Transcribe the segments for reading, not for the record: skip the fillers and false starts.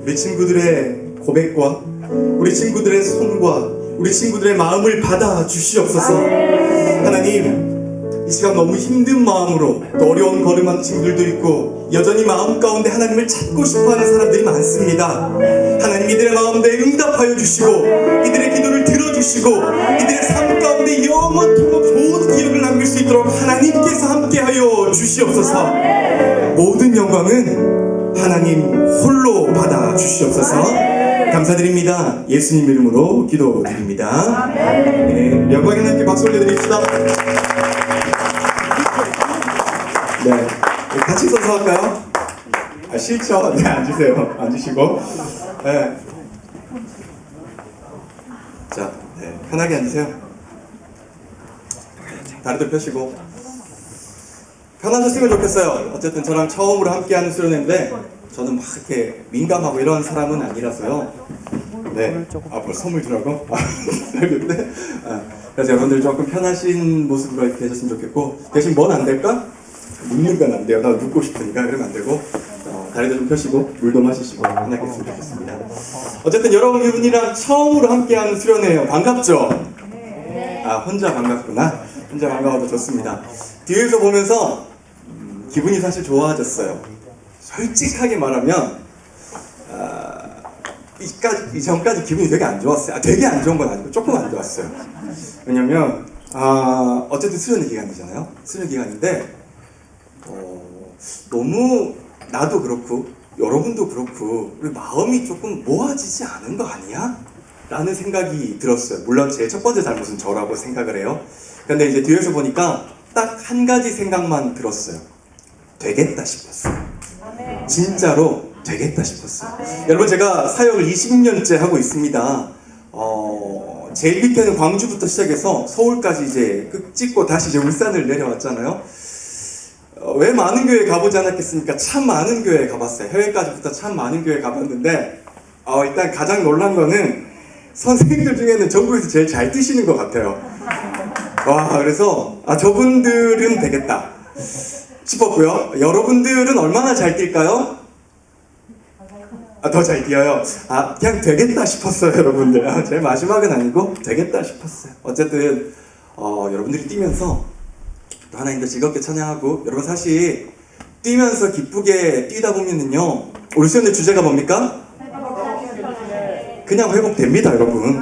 우리 친구들의 고백과 우리 친구들의 손과 우리 친구들의 마음을 받아 주시옵소서. 하나님, 이 시간 너무 힘든 마음으로 또 어려운 걸음하는 친구들도 있고 여전히 마음 가운데 하나님을 찾고 싶어하는 사람들이 많습니다. 하나님, 이들의 마음에 응답하여 주시고 이들의 기도를 들어주시고 이들의 삶 가운데 영원토록 좋은 기억을 남길 수 있도록 하나님께서 함께하여 주시옵소서. 모든 영광은 하나님 홀로 받아 주시옵소서. 감사드립니다. 예수님 이름으로 기도드립니다. 네, 영광의 하나님께 박수 올려드립시다. 네, 같이 서서 할까요? 싫죠? 네, 앉으세요. 앉으시고. 네. 자, 네, 편하게 앉으세요. 다리도 펴시고. 편하셨으면 좋겠어요. 어쨌든 저랑 처음으로 함께하는 수련회인데 저는 막 이렇게 민감하고 이런 사람은 아니라서요. 네. 벌써 선물 주라고? 알겠네. 그래서 여러분들 조금 편하신 모습으로 이렇게 계셨으면 좋겠고, 대신 뭔 안 될까? 눕는 건 안 돼요. 나 눕고 싶으니까. 그러면 안 되고, 다리도 좀 펴시고 물도 마시시고 하나겠으면 좋겠습니다. 어쨌든 여러분이랑 처음으로 함께하는 수련회예요. 반갑죠? 혼자 반갑구나. 혼자 반가워도 좋습니다. 뒤에서 보면서 기분이 사실 좋아졌어요. 솔직하게 말하면 이전까지 기분이 되게 안 좋았어요. 되게 안 좋은 건 아니고 조금 안 좋았어요. 왜냐면 어쨌든 수련회 기간이잖아요. 수련회 기간인데 너무 나도 그렇고 여러분도 그렇고 우리 마음이 조금 모아지지 않은 거 아니야? 라는 생각이 들었어요. 물론 제 첫 번째 잘못은 저라고 생각을 해요. 근데 이제 뒤에서 보니까 딱 한 가지 생각만 들었어요. 되겠다 싶었어요. 진짜로 되겠다 싶었어요. 여러분, 제가 사역을 20년째 하고 있습니다. 제일 밑에는 광주부터 시작해서 서울까지 이제 찍고 다시 이제 울산을 내려왔잖아요. 왜 많은 교회 가보지 않았겠습니까? 참 많은 교회 가봤어요. 해외까지부터 참 많은 교회 가봤는데 일단 가장 놀란 거는 선생님들 중에는 전국에서 제일 잘 뛰시는 것 같아요. 와, 그래서 저분들은 되겠다 싶었고요. 여러분들은 얼마나 잘 뛸까요? 더 잘 뛰어요. 그냥 되겠다 싶었어요, 여러분들. 제 마지막은 아니고 되겠다 싶었어요. 어쨌든 여러분들이 뛰면서 또 하나님도 즐겁게 찬양하고, 여러분 사실 뛰면서 기쁘게 뛰다 보면은요, 우리 수련회 주제가 뭡니까? 그냥 회복됩니다, 여러분.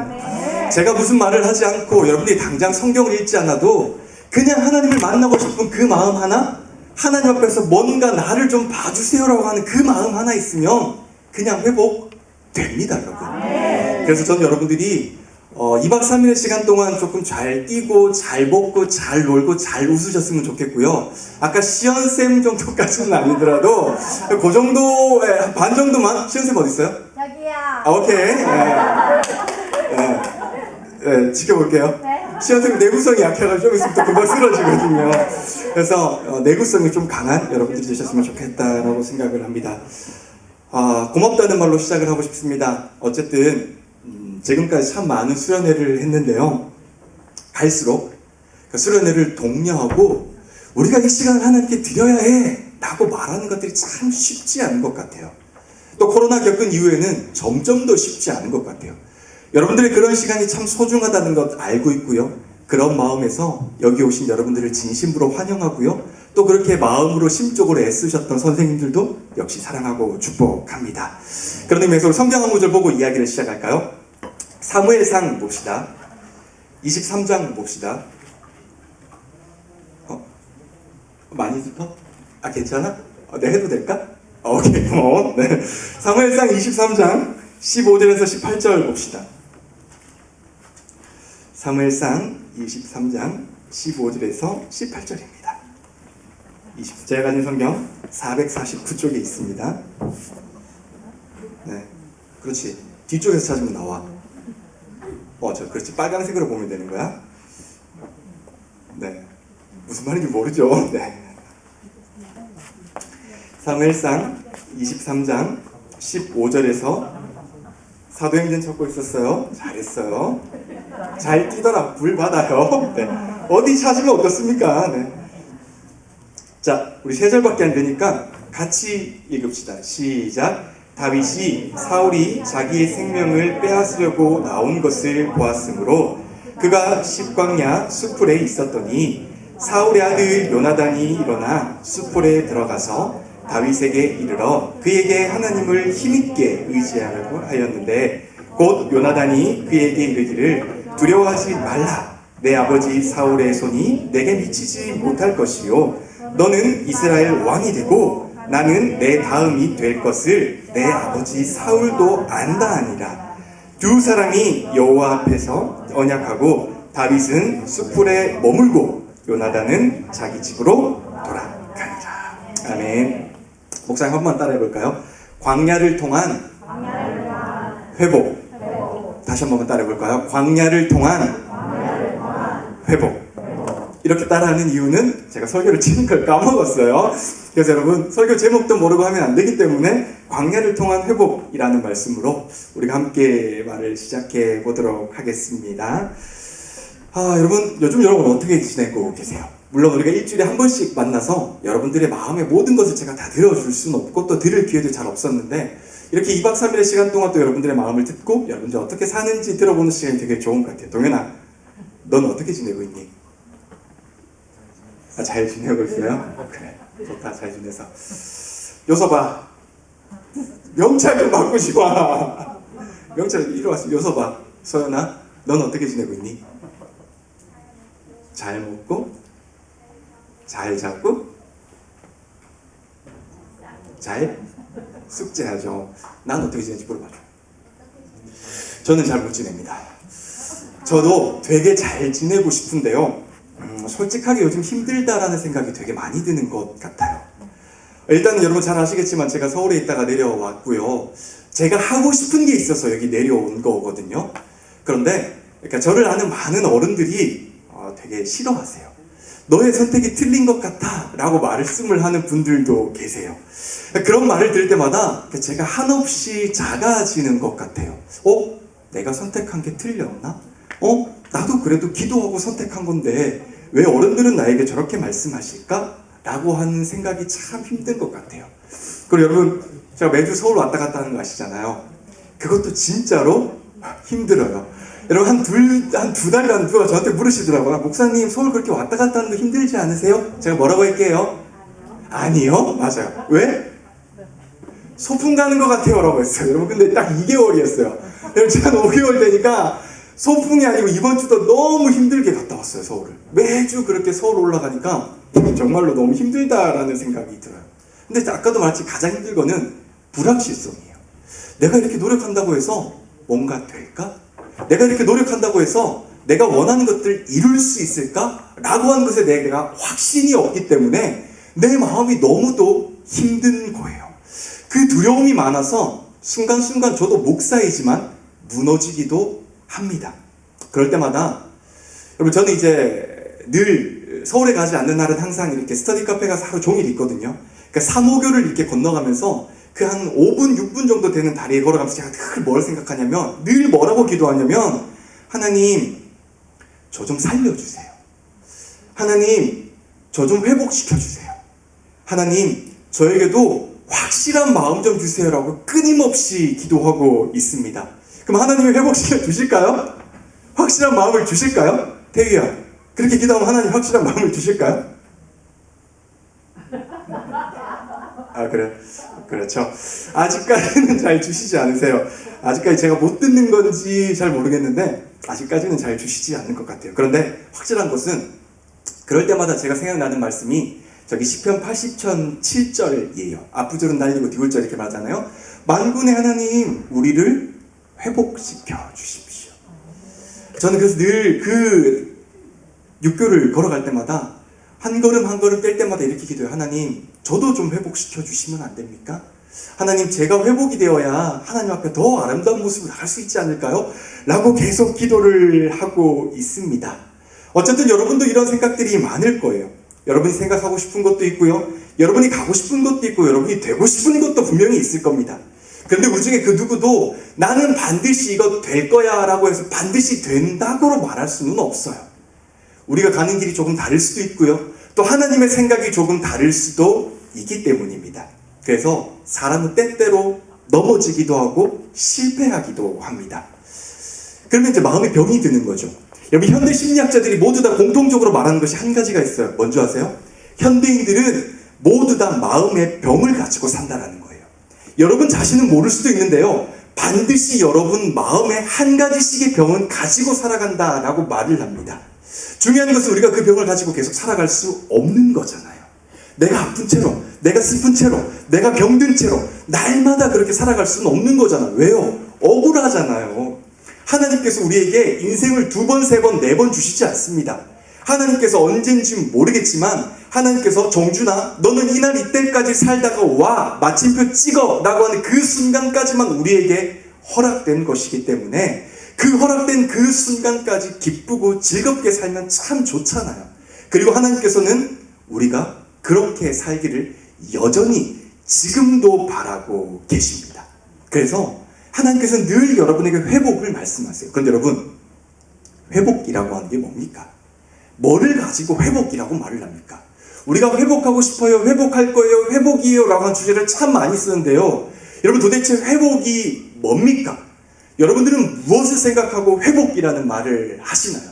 제가 무슨 말을 하지 않고 여러분들이 당장 성경을 읽지 않아도 그냥 하나님을 만나고 싶은 그 마음 하나, 하나님 앞에서 뭔가 나를 좀 봐주세요라고 하는 그 마음 하나 있으면 그냥 회복됩니다, 여러분. 그래서 저는 여러분들이 2박 3일의 시간 동안 조금 잘 뛰고 잘 먹고 잘 놀고 잘 웃으셨으면 좋겠고요. 아까 시연쌤 정도까지는 아니더라도 그 정도의 반 정도만. 시연쌤 어디 있어요? 여기요. 오케이. 네, 지켜볼게요. 시연쌤 내구성이 약해가지고 좀 있으면 또 금방 쓰러지거든요. 그래서 내구성이 좀 강한 여러분들이 되셨으면 좋겠다라고 생각을 합니다. 고맙다는 말로 시작을 하고 싶습니다. 어쨌든 지금까지 참 많은 수련회를 했는데요, 갈수록 그 수련회를 독려하고 우리가 이 시간을 하나님께 드려야 해 라고 말하는 것들이 참 쉽지 않은 것 같아요. 또 코로나 겪은 이후에는 점점 더 쉽지 않은 것 같아요. 여러분들의 그런 시간이 참 소중하다는 것 알고 있고요. 그런 마음에서 여기 오신 여러분들을 진심으로 환영하고요. 또 그렇게 마음으로 심적으로 애쓰셨던 선생님들도 역시 사랑하고 축복합니다. 그런 의미에서 성경 한 구절 보고 이야기를 시작할까요? 사무엘상 봅시다. 23장 봅시다. 많이 슬퍼? 괜찮아? 네, 해도 될까? 오케이, 고마워. 네. 사무엘상 23장 15절에서 18절 봅시다. 사무엘상 23장 15절에서 18절입니다. 제가 가진 성경 449쪽에 있습니다. 네, 그렇지. 뒤쪽에서 찾으면 나와. 그렇지. 빨간색으로 보면 되는 거야. 네, 무슨 말인지 모르죠. 네. 사무엘상 23장 15절에서 사도행전 찾고 있었어요. 잘했어요. 잘 뛰더라. 불 받아요. 네. 어디 찾으면 어떻습니까? 네. 자, 우리 3절밖에 안 되니까 같이 읽읍시다. 시작. 다윗이 사울이 자기의 생명을 빼앗으려고 나온 것을 보았으므로 그가 십광야 수풀에 있었더니 사울의 아들 요나단이 일어나 수풀에 들어가서 다윗에게 이르러 그에게 하나님을 힘있게 의지하라고 하였는데 곧 요나단이 그에게 이르기를 두려워하지 말라. 내 아버지 사울의 손이 내게 미치지 못할 것이요 너는 이스라엘 왕이 되고 나는 내 다음이 될 것을 내 아버지 사울도 안다 하니라. 두 사람이 여호와 앞에서 언약하고 다윗은 수풀에 머물고 요나단은 자기 집으로 돌아가니라. 아멘. 목사님 한 번 따라해 볼까요? 광야를 통한 회복. 다시 한 번만 따라해 볼까요? 광야를 통한 회복. 이렇게 따라하는 이유는 제가 설교를 찍은 걸 까먹었어요. 그래서 여러분 설교 제목도 모르고 하면 안 되기 때문에 광야를 통한 회복이라는 말씀으로 우리가 함께 말을 시작해 보도록 하겠습니다. 여러분 요즘 여러분 어떻게 지내고 계세요? 물론 우리가 일주일에 한 번씩 만나서 여러분들의 마음의 모든 것을 제가 다 들어줄 수는 없고 또 들을 기회도 잘 없었는데 이렇게 2박 3일의 시간 동안 또 여러분들의 마음을 듣고 여러분들 어떻게 사는지 들어보는 시간이 되게 좋은 것 같아요. 동현아, 넌 어떻게 지내고 있니? 잘 지내고 있어요? 그래, 좋다. 잘 지내서 요서봐, 명찰 좀 바꾸지 마. 명찰 이리 왔어. 요서봐. 서연아, 넌 어떻게 지내고 있니? 잘 먹고 잘 자고 잘 숙제하죠. 난 어떻게 지내는지 물어봐줘. 저는 잘 못 지냅니다. 저도 되게 잘 지내고 싶은데요. 솔직하게 요즘 힘들다라는 생각이 되게 많이 드는 것 같아요. 일단은 여러분 잘 아시겠지만 제가 서울에 있다가 내려왔고요. 제가 하고 싶은 게 있어서 여기 내려온 거거든요. 그런데 그러니까 저를 아는 많은 어른들이 되게 싫어하세요. 너의 선택이 틀린 것 같아 라고 말씀을 하는 분들도 계세요. 그런 말을 들을 때마다 제가 한없이 작아지는 것 같아요. 내가 선택한 게 틀렸나? 나도 그래도 기도하고 선택한 건데 왜 어른들은 나에게 저렇게 말씀하실까? 라고 하는 생각이 참 힘든 것 같아요. 그리고 여러분 제가 매주 서울 왔다 갔다 하는 거 아시잖아요. 그것도 진짜로 힘들어요. 여러분 한 두 달간 누가 저한테 물으시더라고요. 목사님 서울 그렇게 왔다 갔다 하는 거 힘들지 않으세요? 제가 뭐라고 할게요? 아니요? 맞아요. 왜? 소풍 가는 것 같아요 라고 했어요. 여러분 근데 딱 2개월이었어요. 여러분 제가 5개월 되니까 소풍이 아니고 이번 주도 너무 힘들게 갔다 왔어요. 서울을. 매주 그렇게 서울 올라가니까 정말로 너무 힘들다라는 생각이 들어요. 근데 아까도 말했지 가장 힘든 거는 불확실성이에요. 내가 이렇게 노력한다고 해서 뭔가 될까? 내가 이렇게 노력한다고 해서 내가 원하는 것들을 이룰 수 있을까? 라고 하는 것에 내가 확신이 없기 때문에 내 마음이 너무도 힘든 거예요. 그 두려움이 많아서 순간순간 저도 목사이지만 무너지기도 합니다. 그럴 때마다 여러분 저는 이제 늘 서울에 가지 않는 날은 항상 이렇게 스터디 카페 가서 하루 종일 있거든요. 그러니까 삼오교를 이렇게 건너가면서 그 한 5분, 6분 정도 되는 다리에 걸어가면서 제가 늘 뭘 생각하냐면 늘 뭐라고 기도하냐면 하나님 저 좀 살려주세요. 하나님 저 좀 회복시켜주세요. 하나님 저에게도 확실한 마음 좀 주세요 라고 끊임없이 기도하고 있습니다. 그럼 하나님이 회복시켜 주실까요? 확실한 마음을 주실까요? 태희야 그렇게 기도하면 하나님 확실한 마음을 주실까요? 그래. 그렇죠. 아직까지는 잘 주시지 않으세요. 아직까지 제가 못 듣는 건지 잘 모르겠는데 아직까지는 잘 주시지 않는 것 같아요. 그런데 확실한 것은 그럴 때마다 제가 생각나는 말씀이 저기 시편 80편 7절이에요. 앞구절은 날리고 뒤구절 이렇게 말하잖아요. 만군의 하나님 우리를 회복시켜 주십시오. 저는 그래서 늘 그 육교를 걸어갈 때마다 한 걸음 한 걸음 뗄 때마다 이렇게 기도해요. 하나님 저도 좀 회복시켜 주시면 안 됩니까? 하나님 제가 회복이 되어야 하나님 앞에 더 아름다운 모습을 나갈 수 있지 않을까요? 라고 계속 기도를 하고 있습니다. 어쨌든 여러분도 이런 생각들이 많을 거예요. 여러분이 생각하고 싶은 것도 있고요. 여러분이 가고 싶은 것도 있고 여러분이 되고 싶은 것도 분명히 있을 겁니다. 그런데 우리 중에 그 누구도 나는 반드시 이거 될 거야 라고 해서 반드시 된다고 말할 수는 없어요. 우리가 가는 길이 조금 다를 수도 있고요. 또 하나님의 생각이 조금 다를 수도 있기 때문입니다. 그래서 사람은 때때로 넘어지기도 하고 실패하기도 합니다. 그러면 이제 마음에 병이 드는 거죠. 여러분, 현대 심리학자들이 모두 다 공통적으로 말하는 것이 한 가지가 있어요. 뭔지 아세요? 현대인들은 모두 다 마음의 병을 가지고 산다라는 거예요. 여러분 자신은 모를 수도 있는데요, 반드시 여러분 마음에 한 가지씩의 병은 가지고 살아간다라고 말을 합니다. 중요한 것은 우리가 그 병을 가지고 계속 살아갈 수 없는 거잖아요. 내가 아픈 채로, 내가 슬픈 채로, 내가 병든 채로 날마다 그렇게 살아갈 수는 없는 거잖아요. 왜요? 억울하잖아요. 하나님께서 우리에게 인생을 2번, 3번, 4번 주시지 않습니다. 하나님께서 언젠지 모르겠지만 하나님께서 정준아, 너는 이날 이때까지 살다가 와, 마침표 찍어 라고 하는 그 순간까지만 우리에게 허락된 것이기 때문에 그 허락된 그 순간까지 기쁘고 즐겁게 살면 참 좋잖아요. 그리고 하나님께서는 우리가 그렇게 살기를 여전히 지금도 바라고 계십니다. 그래서 하나님께서는 늘 여러분에게 회복을 말씀하세요. 그런데 여러분, 회복이라고 하는 게 뭡니까? 뭐를 가지고 회복이라고 말을 합니까? 우리가 회복하고 싶어요, 회복할 거예요, 회복이에요 라고 하는 주제를 참 많이 쓰는데요, 여러분 도대체 회복이 뭡니까? 여러분들은 무엇을 생각하고 회복이라는 말을 하시나요?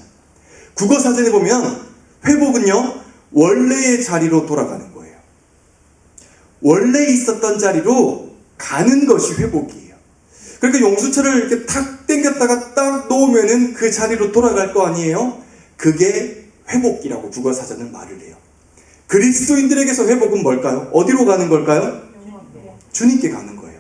국어사전에 보면 회복은요, 원래의 자리로 돌아가는 거예요. 원래 있었던 자리로 가는 것이 회복이에요. 그러니까 용수철을 이렇게 탁 당겼다가 딱 놓으면은 그 자리로 돌아갈 거 아니에요? 그게 회복이라고 국어사전은 말을 해요. 그리스도인들에게서 회복은 뭘까요? 어디로 가는 걸까요? 주님께 가는 거예요.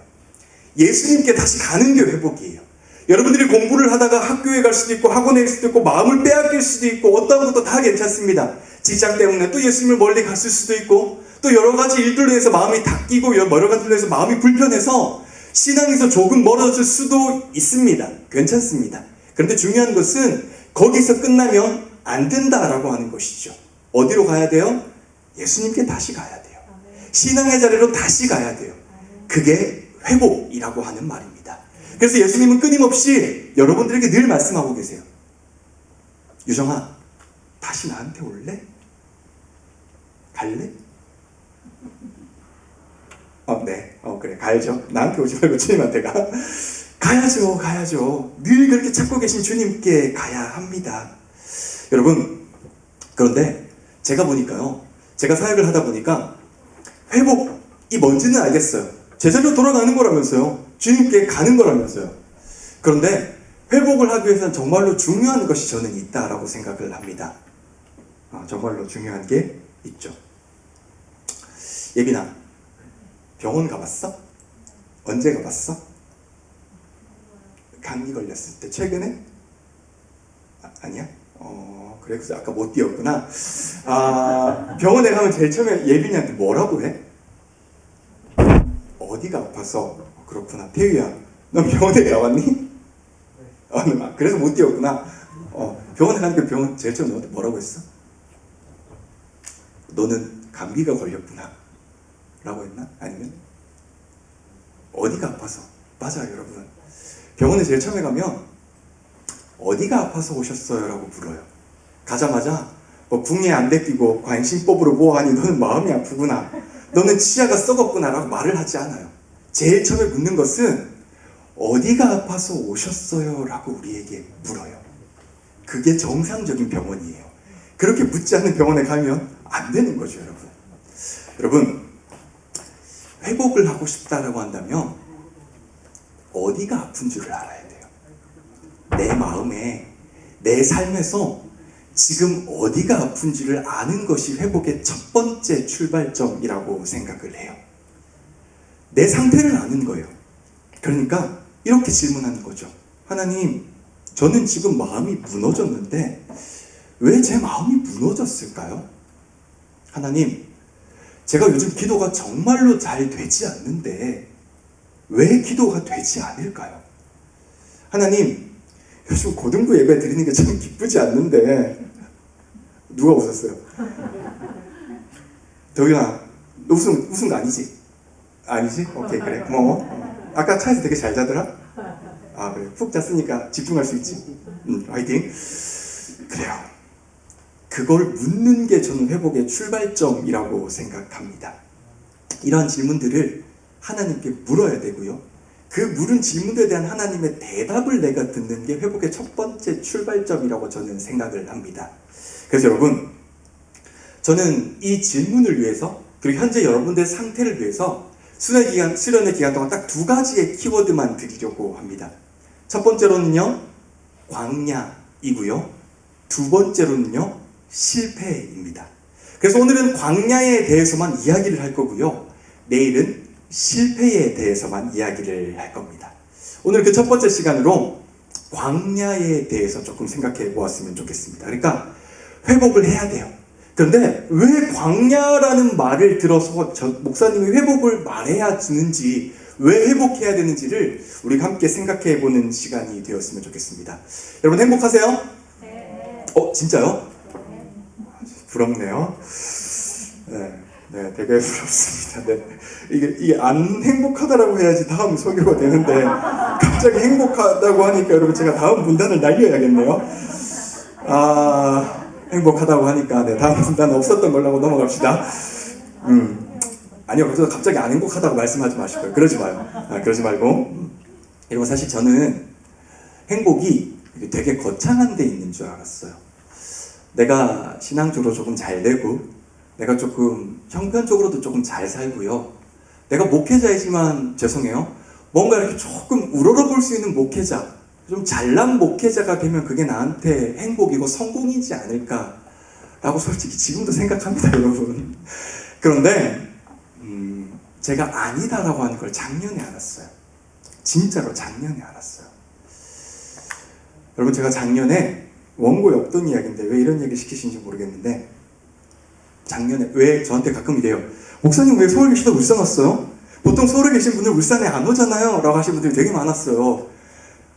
예수님께 다시 가는 게 회복이에요. 여러분들이 공부를 하다가 학교에 갈 수도 있고 학원에 갈 수도 있고 마음을 빼앗길 수도 있고 어떤 것도 다 괜찮습니다. 직장 때문에 또 예수님을 멀리 갔을 수도 있고 또 여러 가지 일들로 해서 마음이 닦이고 여러 가지로 해서 마음이 불편해서 신앙에서 조금 멀어질 수도 있습니다. 괜찮습니다. 그런데 중요한 것은 거기서 끝나면 안 된다라고 하는 것이죠. 어디로 가야 돼요? 예수님께 다시 가야 돼요. 신앙의 자리로 다시 가야 돼요. 그게 회복이라고 하는 말입니다. 그래서 예수님은 끊임없이 여러분들에게 늘 말씀하고 계세요. 유정아, 다시 나한테 올래? 갈래? 네. 그래. 가야죠. 나한테 오지 말고 주님한테 가. 가야죠. 늘 그렇게 찾고 계신 주님께 가야 합니다. 여러분, 그런데 제가 보니까요, 제가 사역을 하다 보니까 회복이 뭔지는 알겠어요. 제자리로 돌아가는 거라면서요. 주님께 가는 거라면서요. 그런데 회복을 하기 위해서는 정말로 중요한 것이 저는 있다라고 생각을 합니다. 정말로 중요한 게 있죠. 예빈아, 병원 가봤어? 언제 가봤어? 감기 걸렸을 때 최근에? 아니야? 그래서 아까 못 뛰었구나. 병원에 가면 제일 처음에 예빈이한테 뭐라고 해? 어디가 아파서? 그렇구나. 태유야, 넌 병원에 가봤니? 그래서 못 뛰었구나. 병원에 가니까 병원 제일 처음 너한테 뭐라고 했어? 너는 감기가 걸렸구나 라고 했나? 아니면 어디가 아파서? 맞아요, 여러분. 병원에 제일 처음에 가면 어디가 아파서 오셨어요? 라고 물어요. 가자마자 붕에 안 데끼고 관심법으로 뭐하니? 너는 마음이 아프구나, 너는 치아가 썩었구나 라고 말을 하지 않아요. 제일 처음에 묻는 것은 어디가 아파서 오셨어요? 라고 우리에게 물어요. 그게 정상적인 병원이에요. 그렇게 묻지 않는 병원에 가면 안 되는 거죠, 여러분. 여러분, 회복을 하고 싶다라고 한다면 어디가 아픈 줄을 알아야 돼요. 내 마음에, 내 삶에서 지금 어디가 아픈지를 아는 것이 회복의 첫 번째 출발점이라고 생각을 해요. 내 상태를 아는 거예요. 그러니까 이렇게 질문하는 거죠. 하나님, 저는 지금 마음이 무너졌는데 왜 제 마음이 무너졌을까요? 하나님, 제가 요즘 기도가 정말로 잘 되지 않는데 왜 기도가 되지 않을까요? 하나님, 요즘 고등부 예배 드리는 게 참 기쁘지 않는데. 누가 웃었어요? 도윤아, 너 웃은 거 아니지? 아니지? 오케이, 그래, 고마워. 아까 차에서 되게 잘 자더라? 그래, 푹 잤으니까 집중할 수 있지. 화이팅. 그래요. 그걸 묻는 게 저는 회복의 출발점이라고 생각합니다. 이러한 질문들을 하나님께 물어야 되고요. 그 물은 질문에 대한 하나님의 대답을 내가 듣는 게 회복의 첫 번째 출발점이라고 저는 생각을 합니다. 그래서 여러분, 저는 이 질문을 위해서, 그리고 현재 여러분들의 상태를 위해서 수련의 기간 동안 딱 두 가지의 키워드만 드리려고 합니다. 첫 번째로는요, 광야이고요. 두 번째로는요, 실패입니다. 그래서 오늘은 광야에 대해서만 이야기를 할 거고요. 내일은 실패에 대해서만 이야기를 할 겁니다. 오늘 그 첫 번째 시간으로 광야에 대해서 조금 생각해 보았으면 좋겠습니다. 그러니까 회복을 해야 돼요. 그런데 왜 광야라는 말을 들어서 목사님이 회복을 말해야 되는지, 왜 회복해야 되는지를 우리가 함께 생각해 보는 시간이 되었으면 좋겠습니다. 여러분 행복하세요? 네. 진짜요? 네. 부럽네요. 네, 되게 부럽습니다. 네. 이게 안 행복하다라고 해야지 다음 설교가 되는데 갑자기 행복하다고 하니까 여러분 제가 다음 문단을 날려야겠네요. 행복하다고 하니까 네, 다음 문단 없었던 걸로 하고 넘어갑시다. 아니요, 그래서 갑자기 안 행복하다고 말씀하지 마시고요. 그러지 마요. 그러지 말고. 그리고 사실 저는 행복이 되게 거창한 데 있는 줄 알았어요. 내가 신앙적으로 조금 잘 되고, 내가 조금 형편적으로도 조금 잘 살고요. 내가 목회자이지만 죄송해요. 뭔가 이렇게 조금 우러러볼 수 있는 목회자, 좀 잘난 목회자가 되면 그게 나한테 행복이고 성공이지 않을까라고 솔직히 지금도 생각합니다, 여러분. 그런데 제가 아니다라고 하는 걸 작년에 알았어요. 진짜로 작년에 알았어요. 여러분, 제가 작년에 원고에 없던 이야기인데 왜 이런 얘기 시키신지 모르겠는데, 작년에 왜 저한테 가끔 이래요. 목사님 왜 서울 계시다 울산 왔어요? 보통 서울에 계신 분들 울산에 안 오잖아요 라고 하시는 분들이 되게 많았어요.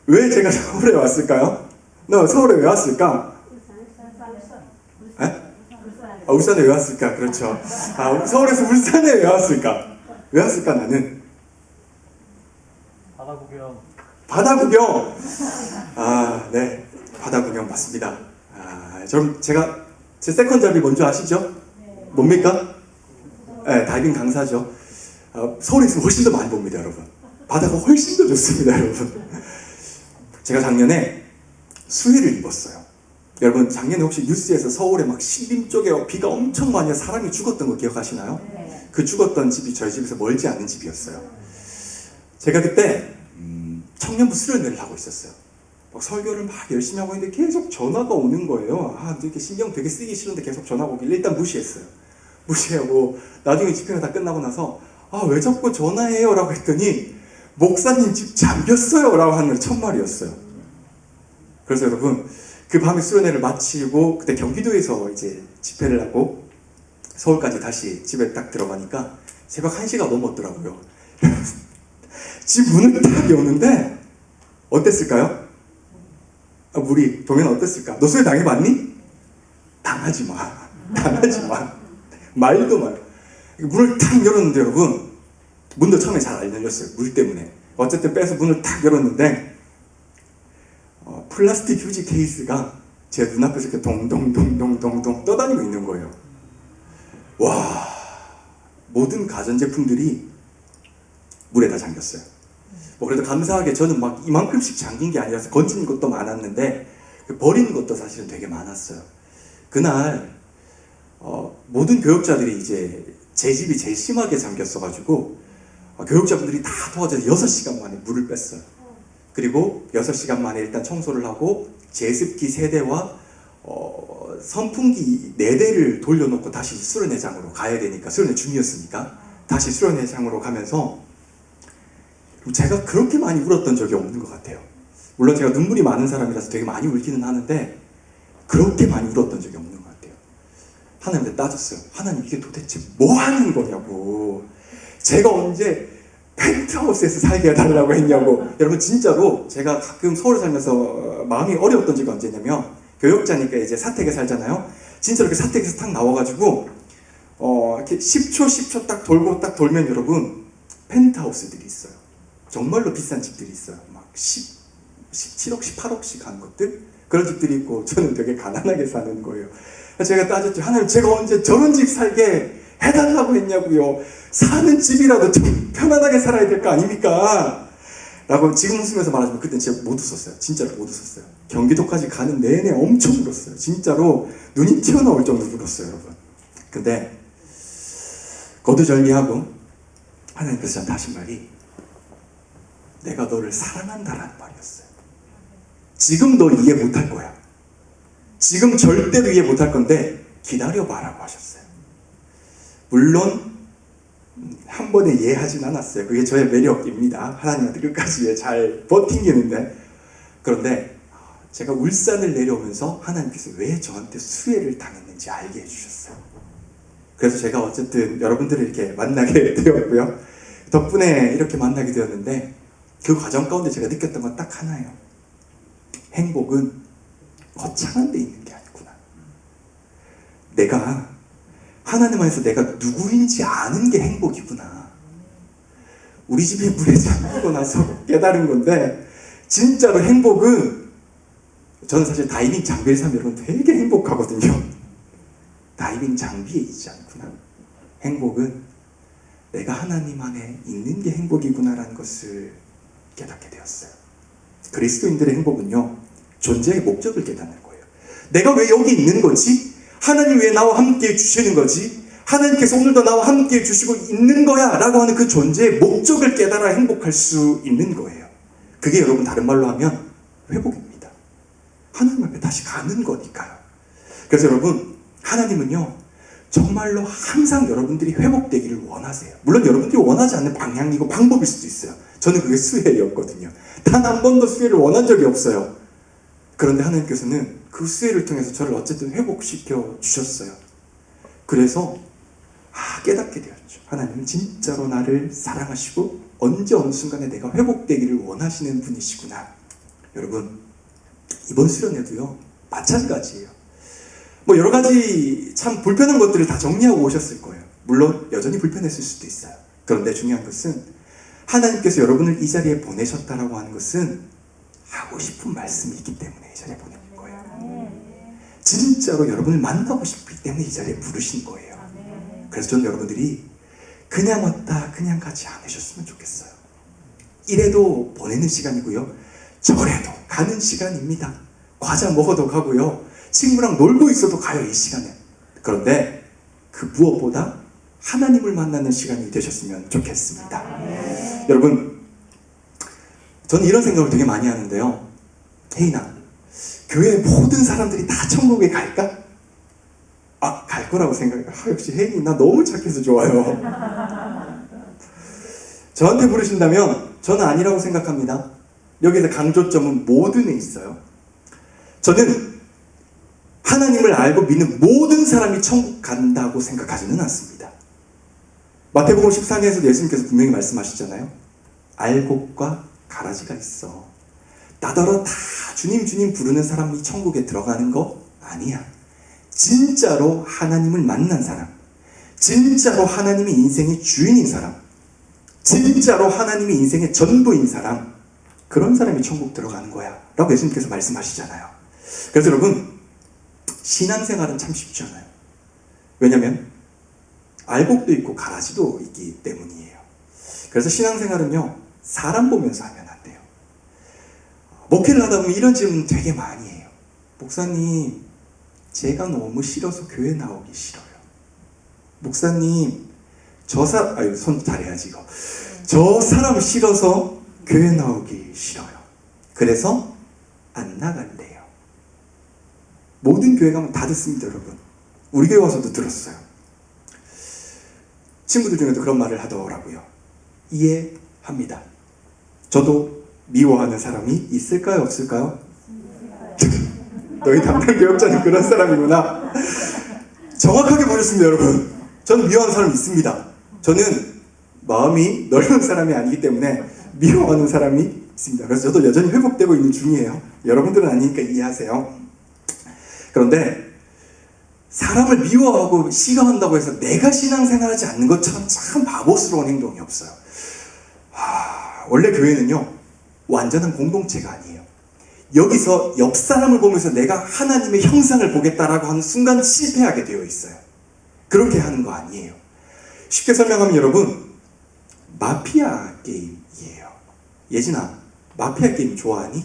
왜 제가 서울에 왔을까요? 너 서울에 왜 왔을까? 울산에 왜 왔을까? 그렇죠. 서울에서 울산에 왜 왔을까? 왜 왔을까 나는? 바다 구경. 바다 구경! 네. 바다 구경 맞습니다. 제가 제 세컨 잡이 뭔지 아시죠? 뭡니까? 네, 다이빙 강사죠. 서울에 있으면 훨씬 더 많이 봅니다, 여러분. 바다가 훨씬 더 좋습니다, 여러분. 제가 작년에 수해를 입었어요. 여러분, 작년에 혹시 뉴스에서 서울에 막 신림 쪽에 비가 엄청 많이 와서 사람이 죽었던 거 기억하시나요? 네. 그 죽었던 집이 저희 집에서 멀지 않은 집이었어요. 제가 그때 청년부 수련회를 하고 있었어요. 막 설교를 막 열심히 하고 있는데 계속 전화가 오는 거예요. 이렇게 신경 되게 쓰기 싫은데 계속 전화가 오길래 일단 무시했어요. 무시하고 나중에 집회가 다 끝나고 나서 왜 자꾸 전화해요? 라고 했더니 목사님 집 잠겼어요 라고 하는 첫 말이었어요. 그래서 여러분, 그 밤에 수련회를 마치고 그때 경기도에서 이제 집회를 하고 서울까지 다시 집에 딱 들어가니까 새벽 1시가 넘었더라고요. 집 문을 딱 여는데 어땠을까요? 우리 동현 어땠을까? 너 수혜 당해봤니? 당하지 마. 당하지 마. 말도 마요. 문을 탁 열었는데 여러분, 문도 처음에 잘 안 열렸어요. 물 때문에. 어쨌든 빼서 문을 탁 열었는데 플라스틱 휴지 케이스가 제 눈앞에서 이렇게 동동동동동동 떠다니고 있는 거예요. 와, 모든 가전제품들이 물에 다 잠겼어요. 그래도 감사하게 저는 막 이만큼씩 잠긴 게 아니라서 건지는 것도 많았는데 버리는 것도 사실은 되게 많았어요. 그날 모든 교역자들이 이제 제 집이 제일 심하게 잠겼어가지고 교역자분들이 다 도와줘서 6시간 만에 물을 뺐어요. 그리고 6시간 만에 일단 청소를 하고 제습기 3대와 선풍기 4대를 돌려놓고 다시 수련회장으로 가야 되니까, 수련회 중이었으니까 다시 수련회장으로 가면서 제가 그렇게 많이 울었던 적이 없는 것 같아요. 물론 제가 눈물이 많은 사람이라서 되게 많이 울기는 하는데 그렇게 많이 울었던 적이 없는 것 같아요. 하나님한테 따졌어요. 하나님, 이게 도대체 뭐 하는 거냐고. 제가 언제 펜트하우스에서 살게 해달라고 했냐고. 여러분, 진짜로 제가 가끔 서울에 살면서 마음이 어려웠던 적이 언제냐면, 교역자니까 이제 사택에 살잖아요. 진짜 이렇게 사택에서 딱 나와가지고 이렇게 10초 딱 돌고 딱 돌면 여러분, 펜트하우스들이 있어요. 정말로 비싼 집들이 있어요. 막 17억, 18억씩 하는 것들? 그런 집들이 있고, 저는 되게 가난하게 사는 거예요. 제가 따졌죠. 하나님, 제가 언제 저런 집 살게 해달라고 했냐고요. 사는 집이라도 좀 편안하게 살아야 될 거 아닙니까? 라고 지금 웃으면서 말하지만 그때 진짜 못 웃었어요. 진짜로 못 웃었어요. 경기도까지 가는 내내 엄청 울었어요. 진짜로 눈이 튀어나올 정도로 울었어요, 여러분. 근데 거두절미하고 하나님께서 저한테 하신 말이 내가 너를 사랑한다라는 말이었어요. 지금 너 이해 못할 거야. 지금 절대로 이해 못할 건데 기다려봐라고 하셨어요. 물론 한 번에 이해하진 않았어요. 그게 저의 매력입니다. 하나님한테 끝까지 잘 버팅기는데. 그런데 제가 울산을 내려오면서 하나님께서 왜 저한테 수혜를 당했는지 알게 해주셨어요. 그래서 제가 어쨌든 여러분들을 이렇게 만나게 되었고요. 덕분에 이렇게 만나게 되었는데 그 과정 가운데 제가 느꼈던 건 딱 하나예요. 행복은 거창한 데 있는 게 아니구나. 내가 하나님 안에서 내가 누구인지 아는 게 행복이구나. 우리 집이 물에 잠기고 나서 깨달은 건데 진짜로 행복은 저는 사실 다이빙 장비를 사면 여러분 되게 행복하거든요. 다이빙 장비에 있지 않구나. 행복은 내가 하나님 안에 있는 게 행복이구나라는 것을 깨닫게 되었어요. 그리스도인들의 행복은요, 존재의 목적을 깨닫는 거예요. 내가 왜 여기 있는 거지? 하나님 왜 나와 함께 주시는 거지? 하나님께서 오늘도 나와 함께 주시고 있는 거야 라고 하는 그 존재의 목적을 깨달아 행복할 수 있는 거예요. 그게 여러분 다른 말로 하면 회복입니다. 하나님 앞에 다시 가는 거니까요. 그래서 여러분, 하나님은요 정말로 항상 여러분들이 회복되기를 원하세요. 물론 여러분들이 원하지 않는 방향이고 방법일 수도 있어요. 저는 그게 수혜였거든요. 단 한 번도 수혜를 원한 적이 없어요. 그런데 하나님께서는 그 수혜를 통해서 저를 어쨌든 회복시켜 주셨어요. 그래서 깨닫게 되었죠. 하나님은 진짜로 나를 사랑하시고 언제 어느 순간에 내가 회복되기를 원하시는 분이시구나. 여러분, 이번 수련회도요 마찬가지예요. 뭐 여러 가지 참 불편한 것들을 다 정리하고 오셨을 거예요. 물론 여전히 불편했을 수도 있어요. 그런데 중요한 것은 하나님께서 여러분을 이 자리에 보내셨다라고 하는 것은 하고 싶은 말씀이 있기 때문에 이 자리에 보낸 거예요. 진짜로 여러분을 만나고 싶기 때문에 이 자리에 부르신 거예요. 그래서 저는 여러분들이 그냥 왔다 그냥 가지 않으셨으면 좋겠어요. 이래도 보내는 시간이고요, 저래도 가는 시간입니다. 과자 먹어도 가고요, 친구랑 놀고 있어도 가요, 이 시간에. 그런데 그 무엇보다 하나님을 만나는 시간이 되셨으면 좋겠습니다. 여러분, 저는 이런 생각을 되게 많이 하는데요. 혜인아, 교회 모든 사람들이 다 천국에 갈까? 갈 거라고 생각해요. 역시 혜인이 나 너무 착해서 좋아요. 저한테 물으신다면 저는 아니라고 생각합니다. 여기서 강조점은 모든에 있어요. 저는 하나님을 알고 믿는 모든 사람이 천국 간다고 생각하지는 않습니다. 마태복음 14장에서 예수님께서 분명히 말씀하시잖아요. 알곡과 가라지가 있어. 나더러 다 주님 주님 부르는 사람이 천국에 들어가는 거 아니야. 진짜로 하나님을 만난 사람, 진짜로 하나님이 인생의 주인인 사람, 진짜로 하나님이 인생의 전부인 사람, 그런 사람이 천국 들어가는 거야 라고 예수님께서 말씀하시잖아요. 그래서 여러분, 신앙생활은 참 쉽지 않아요. 왜냐하면 알곡도 있고 가라지도 있기 때문이에요. 그래서 신앙생활은요 사람 보면서 하면 안 돼요. 목회를 하다 보면 이런 질문 되게 많이 해요. 목사님, 제가 너무 싫어서 교회 나오기 싫어요. 목사님, 손 잘해야지 이거. 저 사람 싫어서 교회 나오기 싫어요. 그래서 안 나갈래요. 모든 교회 가면 다 듣습니다, 여러분. 우리 교회 와서도 들었어요. 친구들 중에도 그런 말을 하더라고요. 이해합니다. 저도 미워하는 사람이 있을까요, 없을까요? 너희 담당 교역자는 그런 사람이구나. 정확하게 보셨습니다, 여러분. 저는 미워하는 사람이 있습니다. 저는 마음이 넓은 사람이 아니기 때문에 미워하는 사람이 있습니다. 그래서 저도 여전히 회복되고 있는 중이에요. 여러분들은 아니니까 이해하세요. 그런데 사람을 미워하고 싫어한다고 해서 내가 신앙생활하지 않는 것처럼 참 바보스러운 행동이 없어요. 원래 교회는요 완전한 공동체가 아니에요. 여기서 옆 사람을 보면서 내가 하나님의 형상을 보겠다라고 하는 순간 실패하게 되어 있어요. 그렇게 하는 거 아니에요. 쉽게 설명하면 여러분, 마피아 게임이에요. 예진아, 마피아 게임 좋아하니?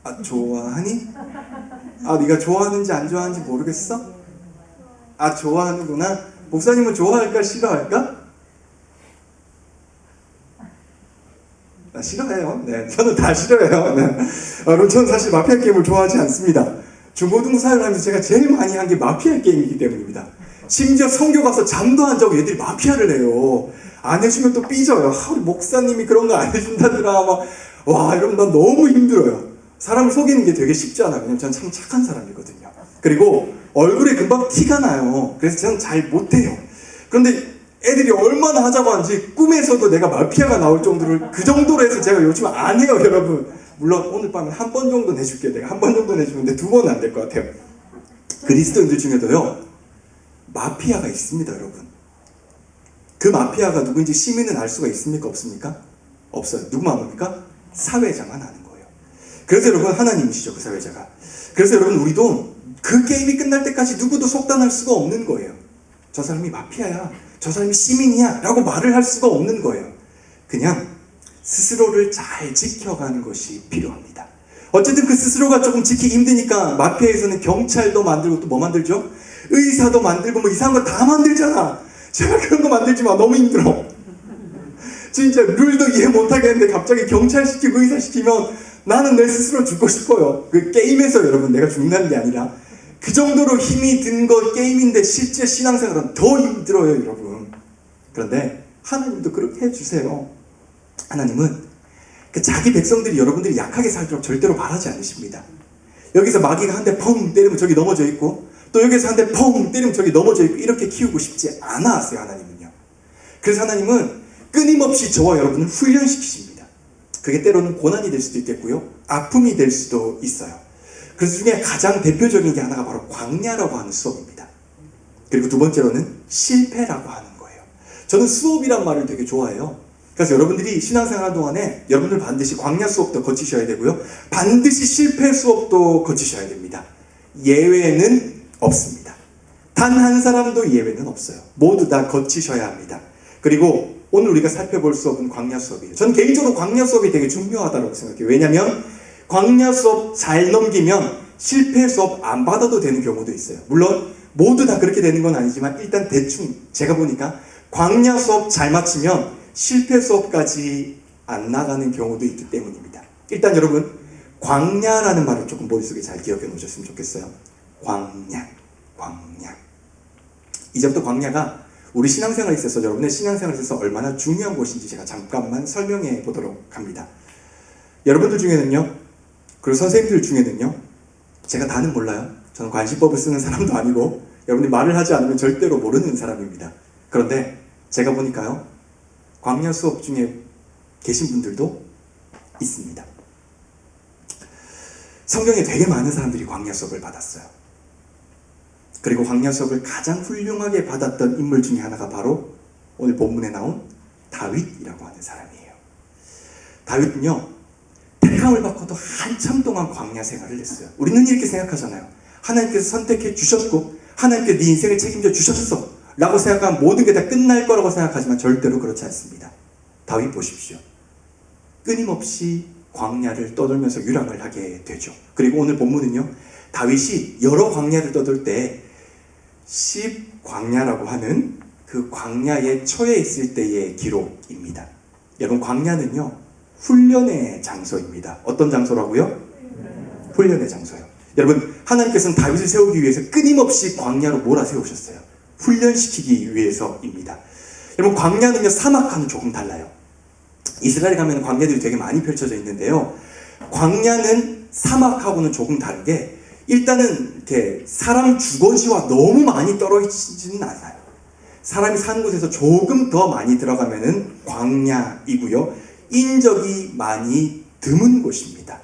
아, 좋아하니? 아, 네가 좋아하는지 안 좋아하는지 모르겠어? 아, 좋아하는구나. 목사님은 좋아할까 싫어할까? 아, 싫어해요. 네, 저는 다 싫어해요. 네. 여러분, 저는 사실 마피아 게임을 좋아하지 않습니다. 중고등부 사회를 하면서 제가 제일 많이 한 게 마피아 게임이기 때문입니다. 심지어 성교 가서 잠도 안 자고 얘들이 마피아를 해요. 안 해주면 또 삐져요. 아, 우리 목사님이 그런 거 안 해준다더라. 막, 와, 이러면 난 너무 힘들어요. 사람을 속이는 게 되게 쉽지 않아요. 왜냐면 저는 참 착한 사람이거든요. 그리고 얼굴에 금방 티가 나요. 그래서 저는 잘 못해요. 그런데 애들이 얼마나 하자고 하는지 꿈에서도 내가 마피아가 나올 정도로 그 정도로 해서 제가 요즘 안 해요, 여러분. 물론 오늘 밤에 한 번 정도 내줄게요. 내가 한 번 정도 내주는데 두 번은 안 될 것 같아요. 그리스도인들 중에도요, 마피아가 있습니다, 여러분. 그 마피아가 누구인지 시민은 알 수가 있습니까? 없습니까? 없어요. 누구만 압니까? 사회자만 아는 거예요. 그래서 여러분, 하나님이시죠, 그 사회자가. 그래서 여러분, 우리도 그 게임이 끝날 때까지 누구도 속단할 수가 없는 거예요. 저 사람이 마피아야, 저 사람이 시민이야 라고 말을 할 수가 없는 거예요. 그냥 스스로를 잘 지켜가는 것이 필요합니다. 어쨌든 그 스스로가 조금 지키기 힘드니까 마피아에서는 경찰도 만들고 또 뭐 만들죠? 의사도 만들고 뭐 이상한 거 다 만들잖아. 제가 그런 거 만들지 마. 너무 힘들어. 진짜 룰도 이해 못하겠는데 갑자기 경찰 시키고 의사 시키면 나는 내 스스로 죽고 싶어요. 그 게임에서 여러분, 내가 죽는다는 게 아니라 그 정도로 힘이 든 거 게임인데 실제 신앙생활은 더 힘들어요, 여러분. 그런데 하나님도 그렇게 해주세요. 하나님은 그 자기 백성들이, 여러분들이 약하게 살도록 절대로 바라지 않으십니다. 여기서 마귀가 한 대 펑 때리면 저기 넘어져 있고, 또 여기서 한 대 펑 때리면 저기 넘어져 있고, 이렇게 키우고 싶지 않아 하세요, 하나님은요. 그래서 하나님은 끊임없이 저와 여러분을 훈련시키십니다. 그게 때로는 고난이 될 수도 있겠고요, 아픔이 될 수도 있어요. 그래서 중에 가장 대표적인 게 하나가 바로 광야라고 하는 수업입니다. 그리고 두 번째로는 실패라고 하는 거예요. 저는 수업이란 말을 되게 좋아해요. 그래서 여러분들이 신앙생활 동안에 여러분들 반드시 광야 수업도 거치셔야 되고요, 반드시 실패 수업도 거치셔야 됩니다. 예외는 없습니다. 단 한 사람도 예외는 없어요. 모두 다 거치셔야 합니다. 그리고 오늘 우리가 살펴볼 수업은 광야 수업이에요. 저는 개인적으로 광야 수업이 되게 중요하다고 생각해요. 왜냐하면 광야 수업 잘 넘기면 실패 수업 안 받아도 되는 경우도 있어요. 물론 모두 다 그렇게 되는 건 아니지만 일단 대충 제가 보니까 광야 수업 잘 마치면 실패 수업까지 안 나가는 경우도 있기 때문입니다. 일단 여러분, 광야라는 말을 조금 머릿속에 잘 기억해 놓으셨으면 좋겠어요. 광야. 이제부터 광야가 우리 신앙생활에 있어서, 여러분의 신앙생활에 있어서 얼마나 중요한 곳인지 제가 잠깐만 설명해 보도록 합니다. 여러분들 중에는요, 그리고 선생님들 중에는요, 제가 다는 몰라요. 저는 관심법을 쓰는 사람도 아니고 여러분이 말을 하지 않으면 절대로 모르는 사람입니다. 그런데 제가 보니까요, 광야 수업 중에 계신 분들도 있습니다. 성경에 되게 많은 사람들이 광야 수업을 받았어요. 그리고 광야 수업을 가장 훌륭하게 받았던 인물 중에 하나가 바로 오늘 본문에 나온 다윗이라고 하는 사람이에요. 다윗은요, 택함을 받고도 한참 동안 광야 생활을 했어요. 우리는 이렇게 생각하잖아요. 하나님께서 선택해 주셨고 하나님께 네 인생을 책임져 주셨어 라고 생각하면 모든 게 다 끝날 거라고 생각하지만 절대로 그렇지 않습니다. 다윗 보십시오. 끊임없이 광야를 떠돌면서 유랑을 하게 되죠. 그리고 오늘 본문은요, 다윗이 여러 광야를 떠돌 때 10광야라고 하는 그 광야에 처해 있을 때의 기록입니다. 여러분, 광야는요, 훈련의 장소입니다. 어떤 장소라고요? 훈련의 장소요. 여러분, 하나님께서는 다윗을 세우기 위해서 끊임없이 광야로 몰아세우셨어요. 훈련시키기 위해서입니다. 여러분, 광야는요, 사막과는 조금 달라요. 이스라엘에 가면 광야들이 되게 많이 펼쳐져 있는데요, 광야는 사막하고는 조금 다른 게, 일단은 이렇게 사람 주거지와 너무 많이 떨어지지는 않아요. 사람이 사는 곳에서 조금 더 많이 들어가면은 광야이고요, 인적이 많이 드문 곳입니다.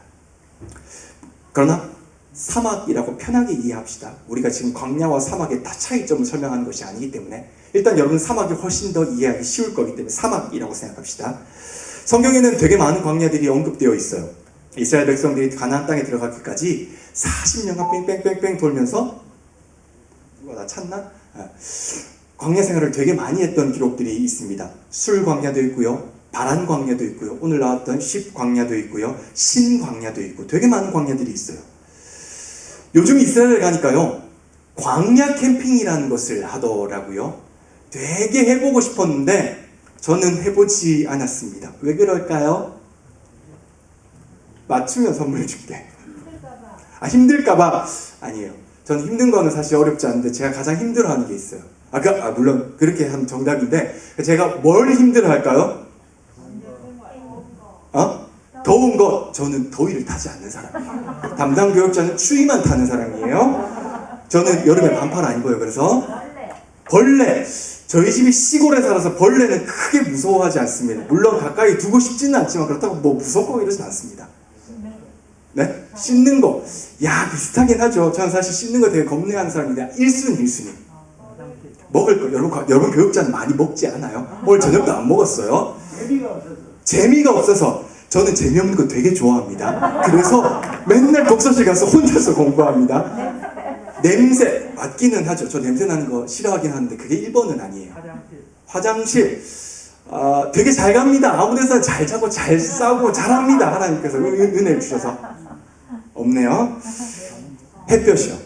그러나 사막이라고 편하게 이해합시다. 우리가 지금 광야와 사막의 다 차이점을 설명하는 것이 아니기 때문에 일단 여러분, 사막이 훨씬 더 이해하기 쉬울 거기 때문에 사막이라고 생각합시다. 성경에는 되게 많은 광야들이 언급되어 있어요. 이스라엘 백성들이 가나안 땅에 들어가기까지 40년간 뺑뺑뺑뺑 돌면서, 누가 나 찾나? 광야 생활을 되게 많이 했던 기록들이 있습니다. 술 광야도 있고요, 바란 광야도 있고요. 오늘 나왔던 10 광야도 있고요. 신 광야도 있고 되게 많은 광야들이 있어요. 요즘 이스라엘 가니까요. 광야 캠핑이라는 것을 하더라고요. 되게 해보고 싶었는데 저는 해보지 않았습니다. 왜 그럴까요? 맞추면 선물 줄게. 힘들까봐. 아니에요. 저는 힘든 거는 사실 어렵지 않은데 제가 가장 힘들어하는 게 있어요. 물론 그렇게 하면 정답인데 제가 뭘 힘들어할까요? 더운 거. 저는 더위를 타지 않는 사람이에요. 담당 교육자는 추위만 타는 사람이에요. 저는 여름에 반팔 안 입어요. 그래서 벌레. 저희 집이 시골에 살아서 벌레는 크게 무서워하지 않습니다. 물론 가까이 두고 싶지는 않지만 그렇다고 뭐 무섭고 이러진 않습니다. 네? 씻는 거. 비슷하긴 하죠. 저는 사실 씻는 거 되게 겁내하는 사람인데 1순위. 먹을 거. 여러분 교육자는 많이 먹지 않아요? 오늘 저녁도 안 먹었어요. 재미가 없어서. 저는 재미없는 거 되게 좋아합니다. 그래서 맨날 독서실 가서 혼자서 공부합니다. 냄새 맡기는 하죠. 저 냄새 나는 거 싫어하긴 하는데 그게 1번은 아니에요. 화장실. 되게 잘 갑니다. 아무 데서나 잘 자고 잘 싸고 잘합니다. 하나님께서 은혜를 주셔서. 없네요. 햇볕이요.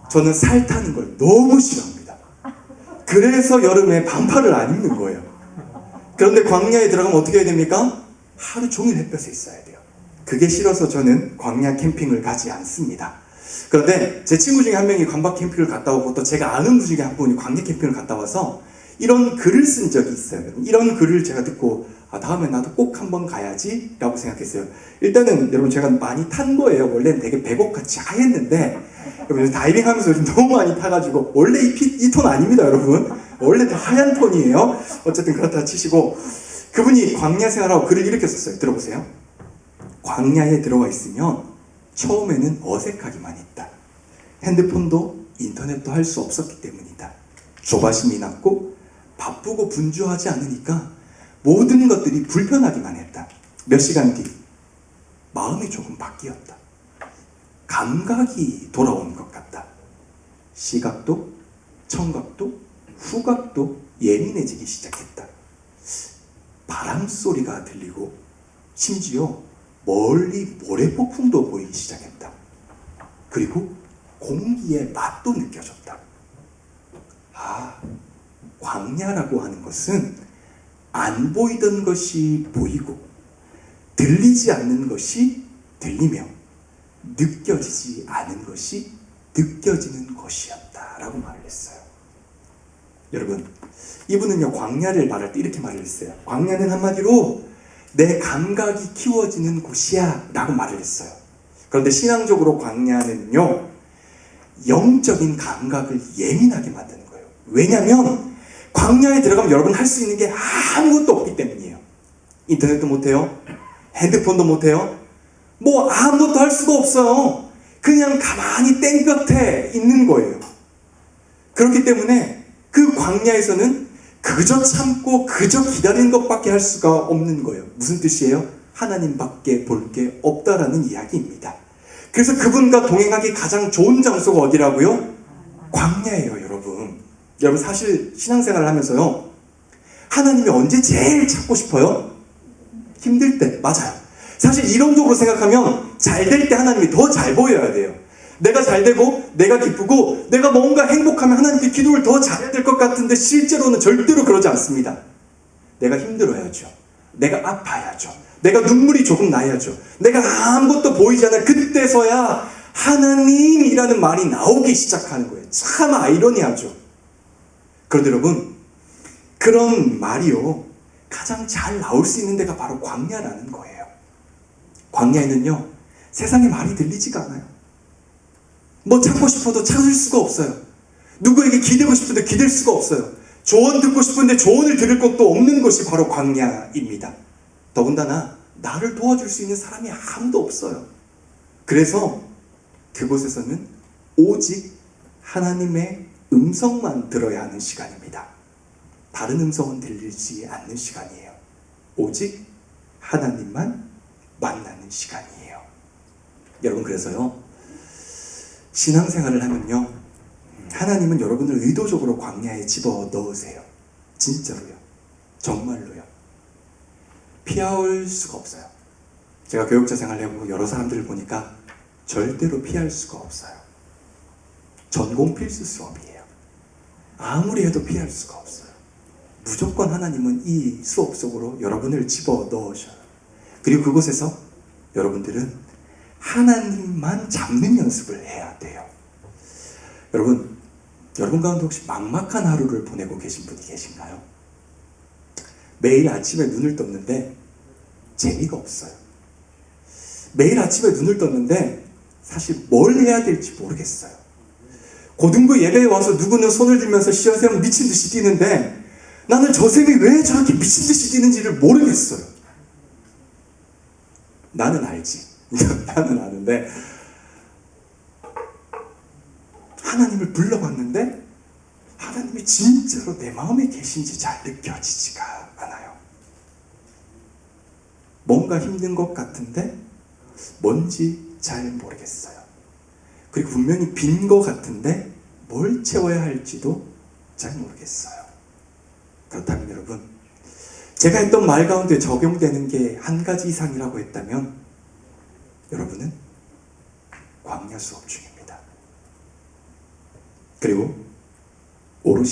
저는 살 타는 걸 너무 싫어합니다. 그래서 여름에 반팔을 안 입는 거예요. 그런데 광야에 들어가면 어떻게 해야 됩니까? 하루 종일 햇볕에 있어야 돼요. 그게 싫어서 저는 광야 캠핑을 가지 않습니다. 그런데 제 친구 중에 한 명이 광박 캠핑을 갔다 오고 또 제가 아는 분 중에 한 분이 광야 캠핑을 갔다 와서 이런 글을 쓴 적이 있어요. 이런 글을 제가 듣고 다음에 나도 꼭 한번 가야지 라고 생각했어요. 일단은 여러분 제가 많이 탄 거예요. 원래는 되게 백옥같이 하였는데 여러분 다이빙 하면서 요즘 너무 많이 타가지고 원래 이 톤 아닙니다 여러분. 원래 다 하얀 톤이에요. 어쨌든 그렇다 치시고 그분이 광야 생활하고 글을 이렇게 썼어요. 들어보세요. 광야에 들어와 있으면 처음에는 어색하기만 했다. 핸드폰도 인터넷도 할 수 없었기 때문이다. 조바심이 났고 바쁘고 분주하지 않으니까 모든 것들이 불편하기만 했다. 몇 시간 뒤 마음이 조금 바뀌었다. 감각이 돌아온 것 같다. 시각도 청각도 후각도 예민해지기 시작했다. 바람 소리가 들리고 심지어 멀리 모래폭풍도 보이기 시작했다. 그리고 공기의 맛도 느껴졌다. 광야라고 하는 것은 안 보이던 것이 보이고 들리지 않는 것이 들리며 느껴지지 않은 것이 느껴지는 것이었다 라고 말을 했어요. 여러분, 이분은요 광야를 말할 때 이렇게 말을 했어요. 광야는 한마디로 내 감각이 키워지는 곳이야 라고 말을 했어요. 그런데 신앙적으로 광야는요 영적인 감각을 예민하게 만드는 거예요. 왜냐하면 광야에 들어가면 여러분 할 수 있는 게 아무것도 없기 때문이에요. 인터넷도 못해요. 핸드폰도 못해요. 뭐 아무것도 할 수가 없어요. 그냥 가만히 땡볕에 있는 거예요. 그렇기 때문에 그 광야에서는 그저 참고 그저 기다리는 것밖에 할 수가 없는 거예요. 무슨 뜻이에요? 하나님밖에 볼 게 없다라는 이야기입니다. 그래서 그분과 동행하기 가장 좋은 장소가 어디라고요? 광야예요, 여러분. 여러분 사실 신앙생활을 하면서요 하나님이 언제 제일 찾고 싶어요? 힘들 때. 맞아요. 사실 이론적으로 생각하면 잘 될 때 하나님이 더 잘 보여야 돼요. 내가 잘 되고 내가 기쁘고 내가 뭔가 행복하면 하나님께 기도를 더 잘해야 될 것 같은데 실제로는 절대로 그러지 않습니다. 내가 힘들어야죠. 내가 아파야죠. 내가 눈물이 조금 나야죠. 내가 아무것도 보이지 않아. 그때서야 하나님이라는 말이 나오기 시작하는 거예요. 참 아이러니하죠. 그런데 여러분 그런 말이요 가장 잘 나올 수 있는 데가 바로 광야라는 거예요. 광야에는요 세상에 말이 들리지가 않아요. 뭐 찾고 싶어도 찾을 수가 없어요. 누구에게 기대고 싶은데 기댈 수가 없어요. 조언 듣고 싶은데 조언을 들을 것도 없는 것이 바로 광야입니다. 더군다나 나를 도와줄 수 있는 사람이 아무도 없어요. 그래서 그곳에서는 오직 하나님의 음성만 들어야 하는 시간입니다. 다른 음성은 들리지 않는 시간이에요. 오직 하나님만 만나는 시간이에요. 여러분 그래서요 신앙생활을 하면요 하나님은 여러분을 의도적으로 광야에 집어 넣으세요. 진짜로요. 정말로요. 피할 수가 없어요. 제가 교육자 생활을 해보고 여러 사람들을 보니까 절대로 피할 수가 없어요. 전공 필수 수업이에요. 아무리 해도 피할 수가 없어요. 무조건 하나님은 이 수업 속으로 여러분을 집어 넣으셔요. 그리고 그곳에서 여러분들은 하나님만 잡는 연습을 해야 돼요. 여러분 가운데 혹시 막막한 하루를 보내고 계신 분이 계신가요? 매일 아침에 눈을 떴는데 재미가 없어요. 매일 아침에 눈을 떴는데 사실 뭘 해야 될지 모르겠어요. 고등부 예배에 와서 누구는 손을 들면서 시험생은 미친 듯이 뛰는데 나는 저 쌤이 왜 저렇게 미친 듯이 뛰는지를 모르겠어요. 나는 알지. 나는 아는데 하나님을 불러봤는데 하나님이 진짜로 내 마음에 계신지 잘 느껴지지가 않아요. 뭔가 힘든 것 같은데 뭔지 잘 모르겠어요. 그리고 분명히 빈 것 같은데 뭘 채워야 할지도 잘 모르겠어요. 그렇다면 여러분, 제가 했던 말 가운데 적용되는 게 한 가지 이상이라고 했다면 여러분은 광야 수업 중입니다. 그리고 오롯이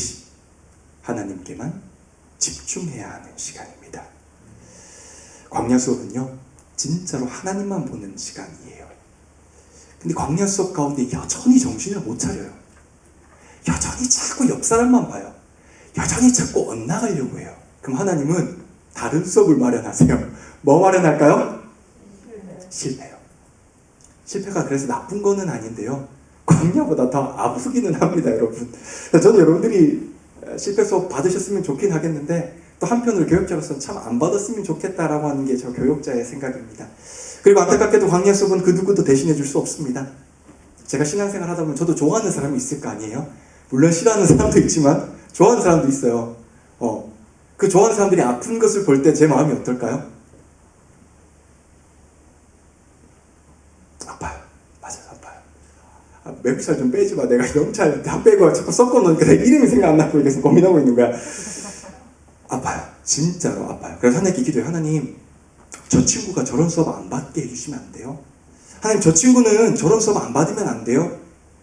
하나님께만 집중해야 하는 시간입니다. 광야 수업은요, 진짜로 하나님만 보는 시간이에요. 근데 광야 수업 가운데 여전히 정신을 못 차려요. 여전히 자꾸 옆 사람만 봐요. 여전히 자꾸 엇나가려고 해요. 그럼 하나님은 다른 수업을 마련하세요. 뭐 마련할까요? 실패요. 실패가 그래서 나쁜 거는 아닌데요, 광야보다 더 아프기는 합니다, 여러분. 저는 여러분들이 실패 수업 받으셨으면 좋긴 하겠는데 또 한편으로 교육자로서는 참 안 받았으면 좋겠다라고 하는 게 저 교육자의 생각입니다. 그리고 안타깝게도 광야 수업은 그 누구도 대신해 줄 수 없습니다. 제가 신앙생활 하다 보면 저도 좋아하는 사람이 있을 거 아니에요? 물론 싫어하는 사람도 있지만 좋아하는 사람도 있어요. 그 좋아하는 사람들이 아픈 것을 볼 때 제 마음이 어떨까요? 아파요. 맞아요, 아파요. 맵살 좀 빼지 마. 내가 영찰 다 빼고 자꾸 섞어놓으니까 내 이름이 생각 안 나고 계속 고민하고 있는 거야. 아파요. 진짜로 아파요. 그래서 하나님께 기도해요. 하나님, 저 친구가 저런 수업 안 받게 해주시면 안 돼요? 하나님, 저 친구는 저런 수업 안 받으면 안 돼요?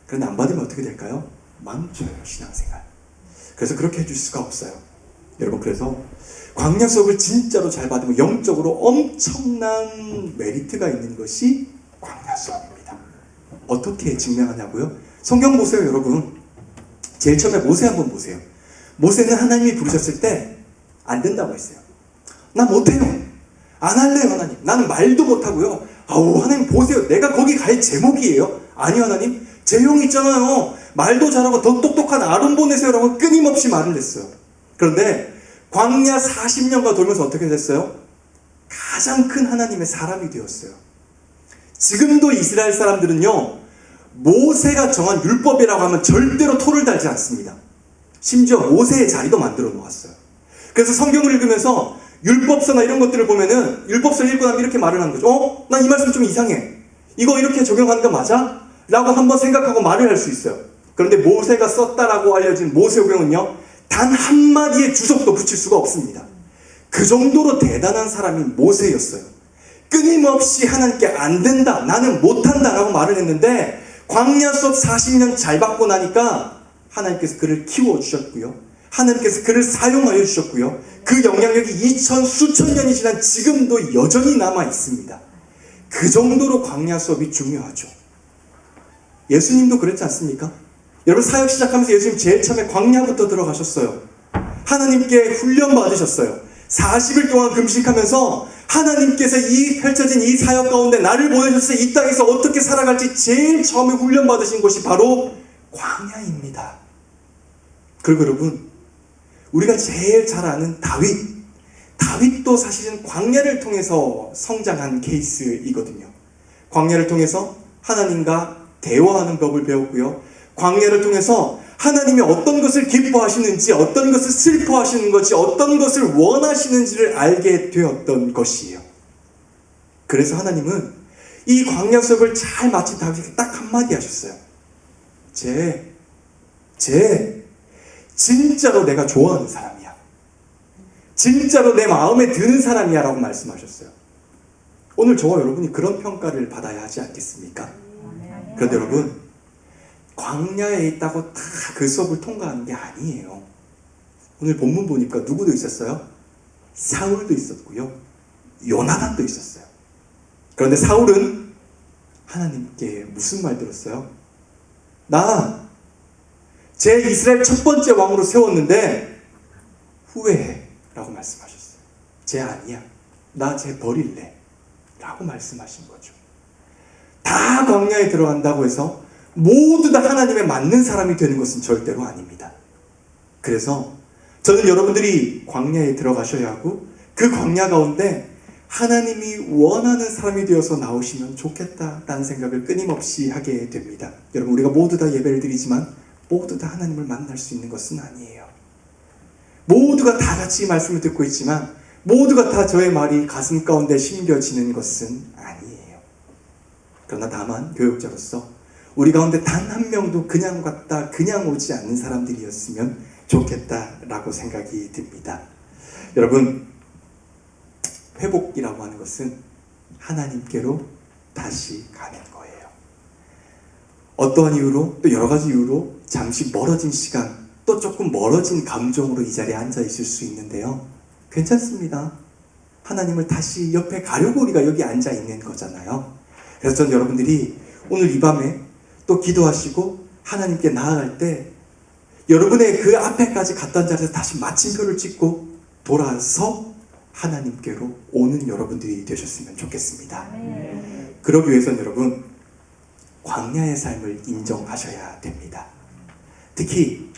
그런데 안 받으면 어떻게 될까요? 망쳐요, 신앙생활. 그래서 그렇게 해줄 수가 없어요. 여러분, 그래서 광야 수업을 진짜로 잘 받으면 영적으로 엄청난 메리트가 있는 것이 광야 수업입니다. 어떻게 증명하냐고요? 성경 보세요, 여러분. 제일 처음에 모세 한번 보세요. 모세는 하나님이 부르셨을 때 안 된다고 했어요. 나 못해요. 안 할래요, 하나님. 나는 말도 못하고요. 아우, 하나님 보세요. 내가 거기 갈 제목이에요? 아니요, 하나님. 제 형 있잖아요. 말도 잘하고 더 똑똑한 아론 보내세요라고 끊임없이 말을 했어요. 그런데 광야 40년가 돌면서 어떻게 됐어요? 가장 큰 하나님의 사람이 되었어요. 지금도 이스라엘 사람들은요, 모세가 정한 율법이라고 하면 절대로 토를 달지 않습니다. 심지어 모세의 자리도 만들어 놓았어요. 그래서 성경을 읽으면서 율법서나 이런 것들을 보면은 율법서를 읽고 나면 이렇게 말을 하는 거죠. 난 이 말씀 좀 이상해. 이거 이렇게 적용하는 거 맞아? 라고 한번 생각하고 말을 할 수 있어요. 그런데 모세가 썼다라고 알려진 모세오경은요, 단 한마디의 주석도 붙일 수가 없습니다. 그 정도로 대단한 사람이 모세였어요. 끊임없이 하나님께 안 된다, 나는 못한다 라고 말을 했는데 광야 수업 40년 잘 받고 나니까 하나님께서 그를 키워주셨고요, 하나님께서 그를 사용하여 주셨고요, 그 영향력이 수천 년이 지난 지금도 여전히 남아 있습니다. 그 정도로 광야 수업이 중요하죠. 예수님도 그랬지 않습니까? 여러분, 사역 시작하면서 예수님 제일 처음에 광야부터 들어가셨어요. 하나님께 훈련 받으셨어요. 40일 동안 금식하면서 하나님께서 이 펼쳐진 이 사역 가운데 나를 보내셨어요. 이 땅에서 어떻게 살아갈지 제일 처음에 훈련 받으신 곳이 바로 광야입니다. 그리고 여러분, 우리가 제일 잘 아는 다윗도 사실은 광야를 통해서 성장한 케이스이거든요. 광야를 통해서 하나님과 대화하는 법을 배웠고요, 광야를 통해서 하나님이 어떤 것을 기뻐하시는지, 어떤 것을 슬퍼하시는 것이, 어떤 것을 원하시는지를 알게 되었던 것이에요. 그래서 하나님은 이 광야 수업을 잘 마친 다윗에게 딱 한마디 하셨어요. 진짜로 내가 좋아하는 사람이야. 진짜로 내 마음에 드는 사람이야 라고 말씀하셨어요. 오늘 저와 여러분이 그런 평가를 받아야 하지 않겠습니까? 그런데 여러분, 광야에 있다고 다 그 수업을 통과하는 게 아니에요. 오늘 본문 보니까 누구도 있었어요? 사울도 있었고요, 요나단도 있었어요. 그런데 사울은 하나님께 무슨 말 들었어요? 나 제 이스라엘 첫 번째 왕으로 세웠는데 후회해 라고 말씀하셨어요. 쟤 아니야, 나 쟤 버릴래 라고 말씀하신 거죠. 다 광야에 들어간다고 해서 모두 다 하나님에 맞는 사람이 되는 것은 절대로 아닙니다. 그래서 저는 여러분들이 광야에 들어가셔야 하고, 그 광야 가운데 하나님이 원하는 사람이 되어서 나오시면 좋겠다라는 생각을 끊임없이 하게 됩니다. 여러분, 우리가 모두 다 예배를 드리지만 모두 다 하나님을 만날 수 있는 것은 아니에요. 모두가 다 같이 말씀을 듣고 있지만 모두가 다 저의 말이 가슴 가운데 심겨지는 것은 아니에요. 그러나 다만 교육자로서 우리 가운데 단 한 명도 그냥 갔다 그냥 오지 않는 사람들이었으면 좋겠다라고 생각이 듭니다. 여러분, 회복이라고 하는 것은 하나님께로 다시 가는 거예요. 어떠한 이유로, 또 여러 가지 이유로 잠시 멀어진 시간, 또 조금 멀어진 감정으로 이 자리에 앉아 있을 수 있는데요, 괜찮습니다. 하나님을 다시 옆에 가려고 우리가 여기 앉아 있는 거잖아요. 그래서 저는 여러분들이 오늘 이 밤에 또 기도하시고 하나님께 나아갈 때 여러분의 그 앞에까지 갔던 자리에서 다시 마침표를 찍고 돌아서 하나님께로 오는 여러분들이 되셨으면 좋겠습니다. 그러기 위해서는 여러분, 광야의 삶을 인정하셔야 됩니다. 특히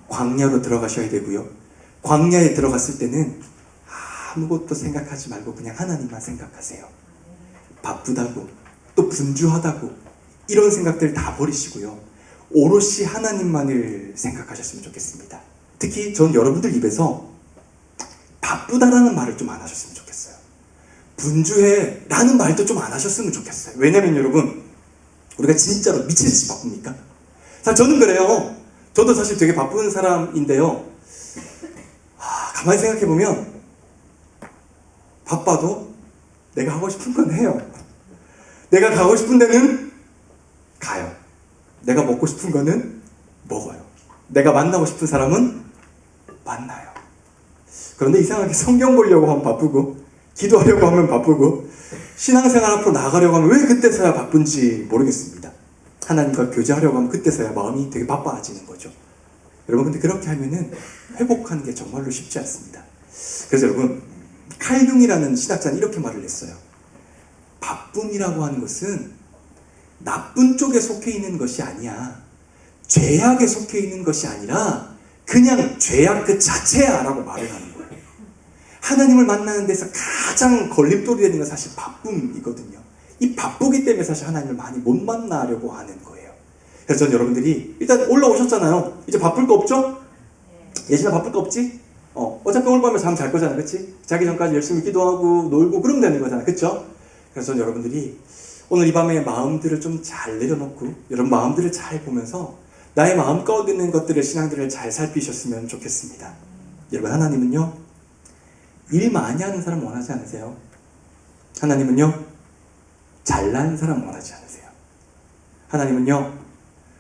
광야로 들어가셔야 되고요, 광야에 들어갔을 때는 아무것도 생각하지 말고 그냥 하나님만 생각하세요. 바쁘다고, 또 분주하다고 이런 생각들 다 버리시고요, 오롯이 하나님만을 생각하셨으면 좋겠습니다. 특히 전 여러분들 입에서 바쁘다라는 말을 좀 안 하셨으면 좋겠어요. 분주해 라는 말도 좀 안 하셨으면 좋겠어요. 왜냐면 여러분, 우리가 진짜로 미치듯이 바쁩니까? 자, 저는 그래요. 저도 사실 되게 바쁜 사람인데요, 가만히 생각해보면 바빠도 내가 하고 싶은 건 해요. 내가 가고 싶은 데는 가요. 내가 먹고 싶은 거는 먹어요. 내가 만나고 싶은 사람은 만나요. 그런데 이상하게 성경 보려고 하면 바쁘고, 기도하려고 하면 바쁘고, 신앙생활 앞으로 나가려고 하면 왜 그때서야 바쁜지 모르겠습니다. 하나님과 교제하려고 하면 그때서야 마음이 되게 바빠지는 거죠. 여러분, 근데 그렇게 하면은 회복하는 게 정말로 쉽지 않습니다. 그래서 여러분, 칼 융이라는 신학자는 이렇게 말을 했어요. 바쁨이라고 하는 것은 나쁜 쪽에 속해 있는 것이 아니야. 죄악에 속해 있는 것이 아니라 그냥 죄악 그 자체야 라고 말을 하는 거예요. 하나님을 만나는 데서 가장 걸림돌이 되는 건 사실 바쁨이거든요. 이 바쁘기 때문에 사실 하나님을 많이 못 만나려고 하는 거예요. 그래서 저는 여러분들이 일단 올라오셨잖아요. 이제 바쁠 거 없죠? 예진아, 바쁠 거 없지? 어차피 오늘 밤에 잠 잘 거잖아, 그치? 자기 전까지 열심히 기도하고 놀고 그러면 되는 거잖아, 그쵸? 그래서 저는 여러분들이 오늘 이 밤에 마음들을 좀 잘 내려놓고 여러분 마음들을 잘 보면서 나의 마음 가운데 있는 것들을, 신앙들을 잘 살피셨으면 좋겠습니다. 여러분, 하나님은요, 일 많이 하는 사람 원하지 않으세요? 하나님은요, 잘난 사람 원하지 않으세요? 하나님은요,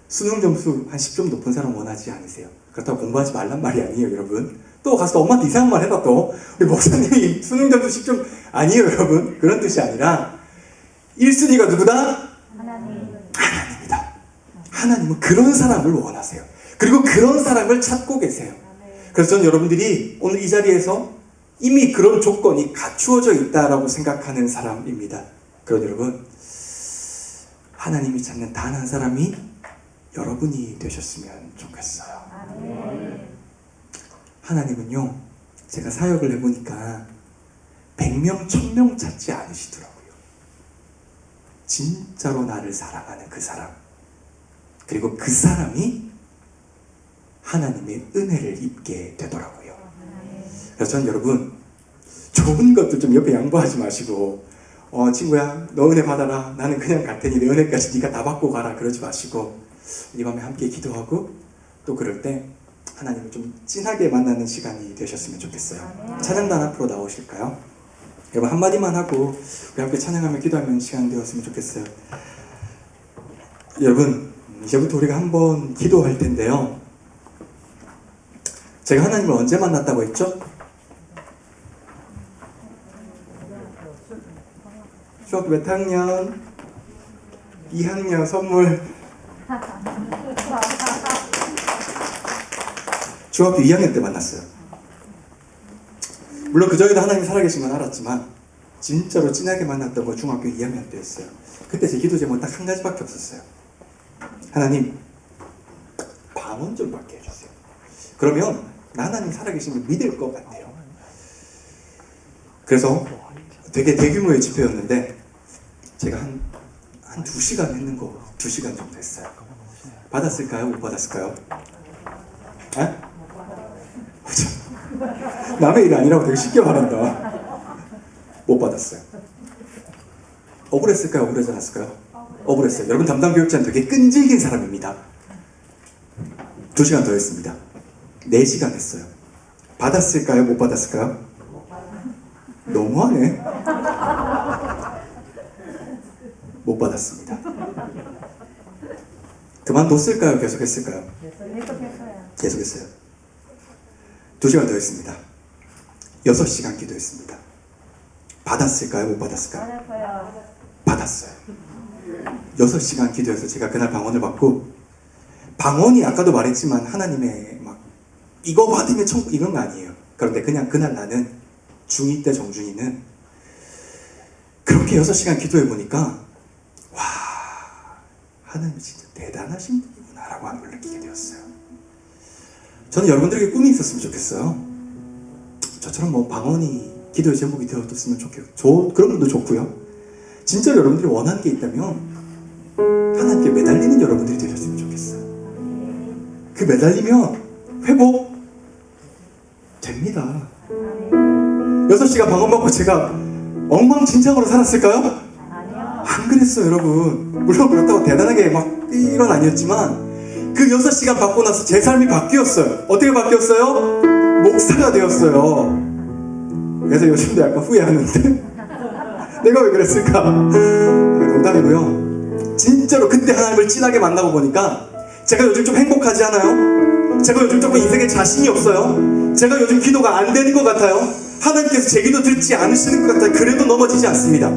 수능 점수 한 10점 높은 사람 원하지 않으세요? 그렇다고 공부하지 말란 말이 아니에요, 여러분. 또 가서 엄마한테 이상한 말 해봐. 또 우리 목사님이 수능 점수 10점 아니에요, 여러분. 그런 뜻이 아니라 1순위가 누구다? 하나님이다. 하나님은 그런 사람을 원하세요. 그리고 그런 사람을 찾고 계세요. 그래서 저는 여러분들이 오늘 이 자리에서 이미 그런 조건이 갖추어져 있다라고 생각하는 사람입니다. 그럼 여러분, 하나님이 찾는 단 한 사람이 여러분이 되셨으면 좋겠어요. 하나님은요, 제가 사역을 해보니까 100명, 1000명 찾지 않으시더라고요. 진짜로 나를 사랑하는 그 사람, 그리고 그 사람이 하나님의 은혜를 입게 되더라고요. 그래서 저는 여러분, 좋은 것들 좀 옆에 양보하지 마시고, 친구야, 너 은혜 받아라. 나는 그냥 갈 테니 내 은혜까지 네가 다 받고 가라. 그러지 마시고, 이 밤에 함께 기도하고, 또 그럴 때 하나님을 좀 진하게 만나는 시간이 되셨으면 좋겠어요. 찬양단 앞으로 나오실까요? 여러분 한마디만 하고 우리 함께 찬양하며 기도하면 시간 되었으면 좋겠어요. 여러분 이제부터 우리가 한번 기도할 텐데요. 제가 하나님을 언제 만났다고 했죠? 중학교 몇 학년? 2학년 선물. 중학교 2학년 때 만났어요. 물론 그 전에도 하나님이 살아계신 건 알았지만 진짜로 진하게 만났던 건 중학교 2학년 때였어요. 그때 제 기도 제목은 딱 한 가지밖에 없었어요. 하나님, 방언 좀 받게 해주세요. 그러면 나 하나님 살아계신 걸 믿을 것 같아요. 그래서 되게 대규모의 집회였는데 제가 한 2시간 했는 거 2시간 정도 했어요. 받았을까요? 못 받았을까요? 에? 남의 일 아니라고 되게 쉽게 말한다. 못 받았어요. 억울했을까요? 억울하지 않았을까요? 억울했어요. 여러분 담당 교육자는 되게 끈질긴 사람입니다. 2시간 더 했습니다. 4시간 했어요. 받았을까요? 못 받았을까요? 너무하네. 못 받았습니다. 그만뒀을까요? 계속했을까요? 계속했어요. 2시간 더 했습니다. 6시간 기도했습니다. 받았을까요? 못 받았을까요? 받았어요. 6시간 기도해서 제가 그날 방언을 받고, 방언이 아까도 말했지만 하나님의 막 이거 받으면 천국 이런 거 아니에요. 그런데 그냥 그날 나는 중2 때 정준이는 그렇게 6시간 기도해 보니까 와, 하나님 진짜 대단하신 분이구나 라고 하는 걸 느끼게 되었어요. 저는 여러분들에게 꿈이 있었으면 좋겠어요. 저처럼 뭐 방언이 기도의 제목이 되었으면 좋겠고, 그런 분도 좋고요. 진짜로 여러분들이 원하는 게 있다면 하나님께 매달리는 여러분들이 되셨으면 좋겠어요. 그 매달리면 회복 됩니다. 6시간 방언 받고 제가 엉망진창으로 살았을까요? 안 그랬어요, 여러분. 물론 그렇다고 대단하게 막 이런 아니었지만 그 6시간 받고 나서 제 삶이 바뀌었어요. 어떻게 바뀌었어요? 목사가 되었어요. 그래서 요즘도 약간 후회하는데 내가 왜 그랬을까? 농담이고요. 진짜로 그때 하나님을 진하게 만나고 보니까 제가 요즘 좀 행복하지 않아요? 제가 요즘 조금 인생에 자신이 없어요? 제가 요즘 기도가 안 되는 것 같아요? 하나님께서 제 기도 듣지 않으시는 것 같아요? 그래도 넘어지지 않습니다.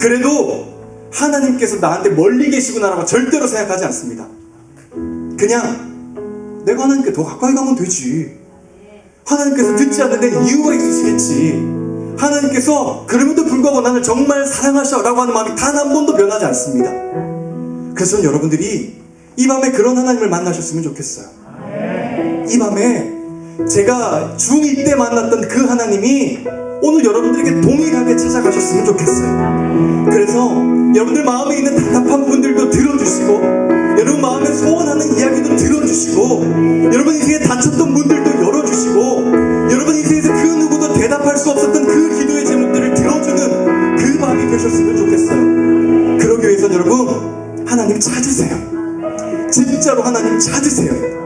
그래도 하나님께서 나한테 멀리 계시구나라고 절대로 생각하지 않습니다. 그냥 내가 하나님께 더 가까이 가면 되지. 하나님께서 듣지 않는 데는 이유가 있으시겠지. 하나님께서 그럼에도 불구하고 나를 정말 사랑하셔 라고 하는 마음이 단 한 번도 변하지 않습니다. 그래서 저는 여러분들이 이 밤에 그런 하나님을 만나셨으면 좋겠어요. 이 밤에 제가 중2 때 만났던 그 하나님이 오늘 여러분들에게 동일하게 찾아가셨으면 좋겠어요. 그래서 여러분들 마음에 있는 답답한 분들도 들어주시고, 여러분 마음에 소원하는 이야기도 들어주시고, 여러분 인생에 다쳤던 문들도 열어주시고, 여러분 인생에서 그 누구도 대답할 수 없었던 그 기도의 제목들을 들어주는 그 마음이 되셨으면 좋겠어요. 그러기 위해서 여러분 하나님 찾으세요. 진짜로 하나님 찾으세요.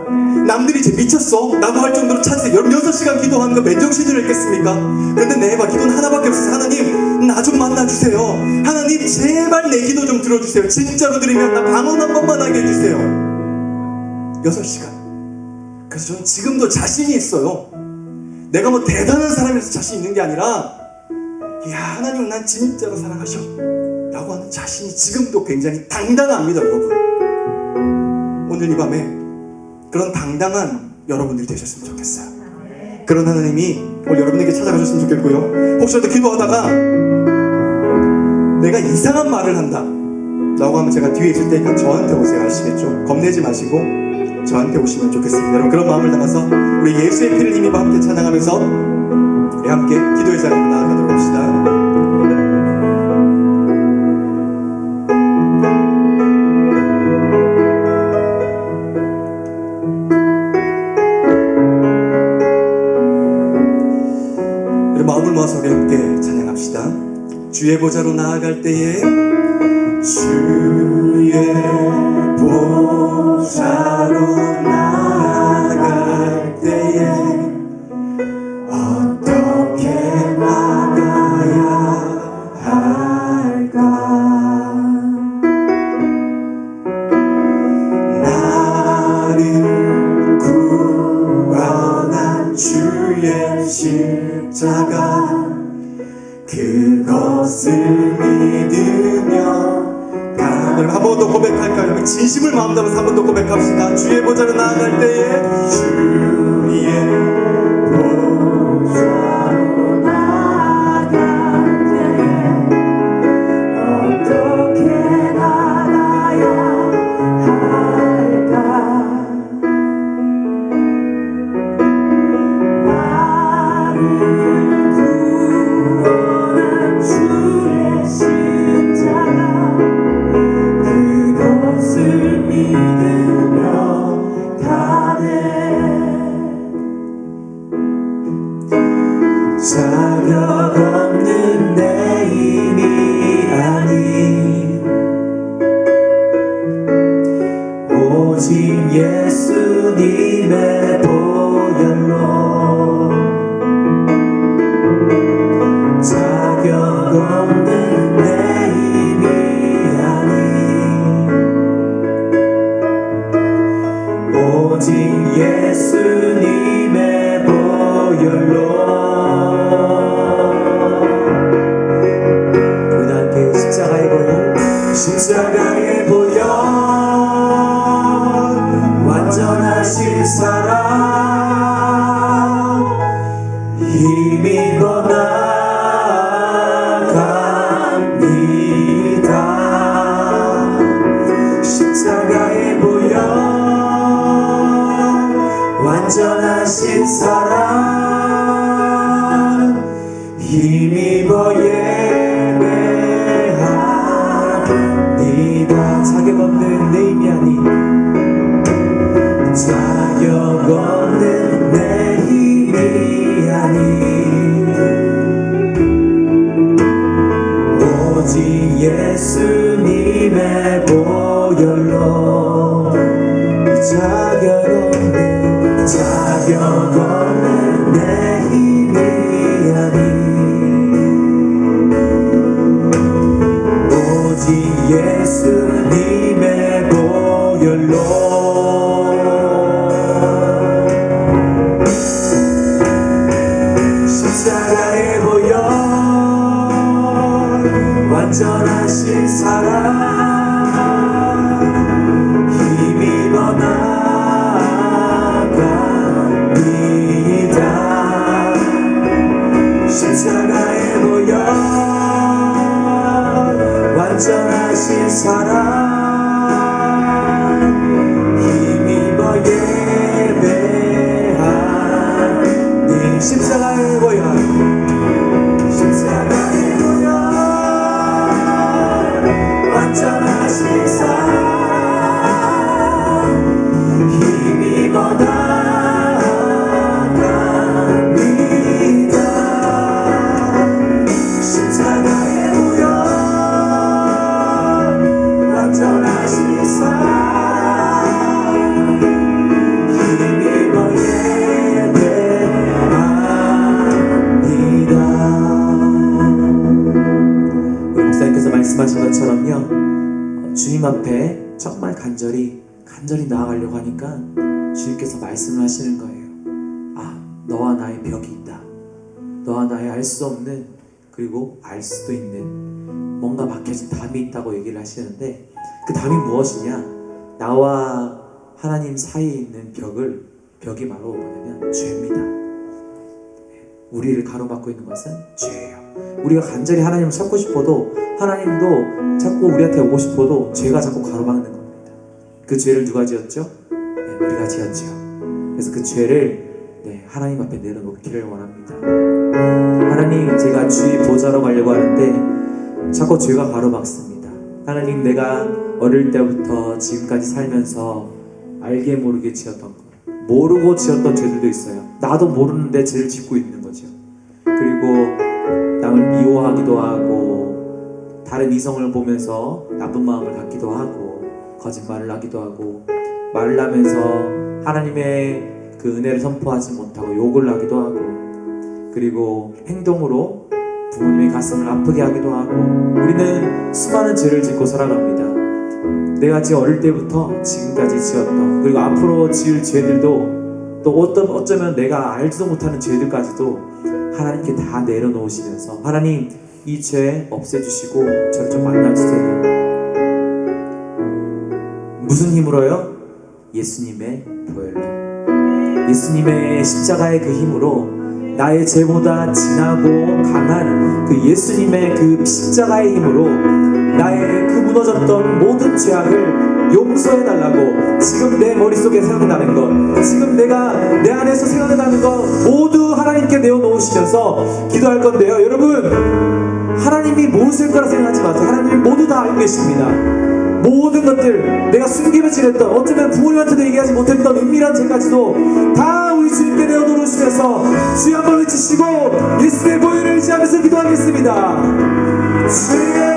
남들이 이제 미쳤어 라고 할 정도로 찾으세요. 여러분 6시간 기도하는 거 맨정신으로 했겠습니까? 그런데 내봐 기도는 하나밖에 없어서 하나님 나 좀 만나주세요. 하나님 제발 내 기도 좀 들어주세요. 진짜로 들으면 나 방언 한 번만 하게 해주세요. 6시간. 그래서 저는 지금도 자신이 있어요. 내가 뭐 대단한 사람이라서 자신 있는 게 아니라 야 하나님 난 진짜로 사랑하셔 라고 하는 자신이 지금도 굉장히 당당합니다. 여러분 오늘 이 밤에 그런 당당한 여러분들이 되셨으면 좋겠어요. 그런 하나님이 오늘 여러분에게 찾아가셨으면 좋겠고요. 혹시라도 기도하다가 내가 이상한 말을 한다 라고 하면 제가 뒤에 있을 테니까 저한테 오세요. 아시겠죠? 겁내지 마시고 저한테 오시면 좋겠습니다. 여러분 그런 마음을 담아서 우리 예수의 피를 힘입어 함께 찬양하면서 우리 함께 기도의 자리로 나아가도록 합시다. 마음을 모아서 우리 함께 찬양합시다. 주의 보좌로 나아갈 때에 주의 보좌로 나아갈 믿으며 여러분 한 번 더 고백할까요? 여러분 진심을 마음 담아서 한 번 더 고백합시다. 주의 보좌로 나아갈 때에 주의 보좌로 나아갈 때에 어떻게 나가야 할까? 나를 구원한 주의 십자가 그것을 믿으며 가네. 자격 없는 내 힘이 아닌 오직 예수님의 보혈로 자격 없는 내 힘이 아닌 오직 예수님의 보혈로. 우리 함께 십자가의 보혈, 십자가의 보혈, 완전하신 사랑, 힘입어 나갑니다. 십자가의 보혈, 완전하신 사랑, 힘입어 예배합니다. 자격 없는 내 힘이 아닌 자격 없는 내 힘이 아닌 오직 예수님의 보혈로 자격 없는 내 힘이 아닌 오직 예수님의 보혈로 십자가의 보혈, 완전하신 사랑, 힘입어 나갑니다. 십자가의 보혈, 완전하신 사랑, 힘입어 예배하니. 십자가의 보혈, 십자가의 보혈, 완전하신 사랑, 힘입어 나갑니다. 십자가의 보혈, 완전하신 사랑, 힘입어 예배합니다. 우리 목사님께서 말씀하신 것처럼요, 주님 앞에 정말 간절히 나아가려고 하니까 주님께서 말씀을 하시는 거예요. 아, 너와 나의 벽이 있다. 너와 나의 알 수 없는, 그리고 알 수도 있는 뭔가 막혀진 담이 있다고 얘기를 하시는데, 그 담이 무엇이냐? 나와 하나님 사이에 있는 벽이 바로 뭐냐면 죄입니다. 우리를 가로막고 있는 것은 죄예요. 우리가 간절히 하나님을 찾고 싶어도, 하나님도 자꾸 우리한테 오고 싶어도 죄가 자꾸 가로막는 겁니다. 그 죄를 누가 지었죠? 네, 우리가 지었죠. 그래서 그 죄를 하나님 앞에 내려놓기를 원합니다. 하나님, 제가 주의 보좌로 가려고 하는데 자꾸 죄가 가로막습니다. 하나님, 내가 어릴 때부터 지금까지 살면서 알게 모르게 지었던 것, 모르고 지었던 죄들도 있어요. 나도 모르는데 죄를 짓고 있는 거죠. 그리고 남을 미워하기도 하고, 다른 이성을 보면서 나쁜 마음을 갖기도 하고, 거짓말을 하기도 하고, 말을 하면서 하나님의 그 은혜를 선포하지 못하고 욕을 하기도 하고, 그리고 행동으로 부모님의 가슴을 아프게 하기도 하고, 우리는 수많은 죄를 짓고 살아갑니다. 내가 어릴 때부터 지금까지 지었던, 그리고 앞으로 지을 죄들도, 또 어쩌면 내가 알지도 못하는 죄들까지도 하나님께 다 내려놓으시면서, 하나님, 이 죄 없애주시고 저를 좀 만나주세요. 무슨 힘으로요? 예수님의 보혈로, 예수님의 십자가의 그 힘으로 나의 죄보다 진하고 강한 그 예수님의 그 십자가의 힘으로 나의 그 무너졌던 모든 죄악을 용서해달라고 지금 내 머릿속에 생각나는 것, 지금 내가 내 안에서 생각나는 것 모두 하나님께 내어놓으시면서 기도할 건데요. 여러분, 하나님이 모르실 거라 생각하지 마세요. 하나님이 모두 다 알고 계십니다. 모든 것들, 내가 숨기며 지냈던, 어쩌면 부모님한테도 얘기하지 못했던 은밀한 죄까지도 다 우리 주님께 내어놓으시면서 주여 한번 외치시고 예수의 보혈을 의지하면서 기도하겠습니다. 주여,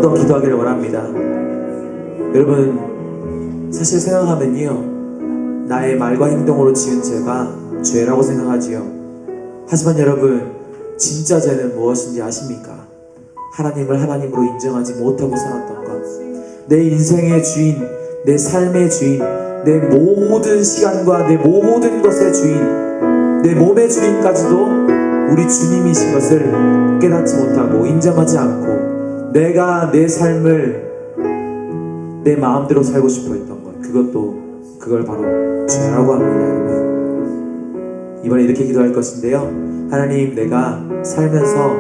더 기도하기를 원합니다. 여러분, 사실 생각하면요, 나의 말과 행동으로 지은 죄가 죄라고 생각하지요. 하지만 여러분, 진짜 죄는 무엇인지 아십니까? 하나님을 하나님으로 인정하지 못하고 살았던 것, 내 인생의 주인, 내 삶의 주인, 내 모든 시간과 내 모든 것의 주인, 내 몸의 주인까지도 우리 주님이신 것을 깨닫지 못하고 인정하지 않고 내가 내 삶을 내 마음대로 살고 싶어 했던 것, 그걸 바로 죄라고 합니다. 여러분, 이번에 이렇게 기도할 것인데요. 하나님, 내가 살면서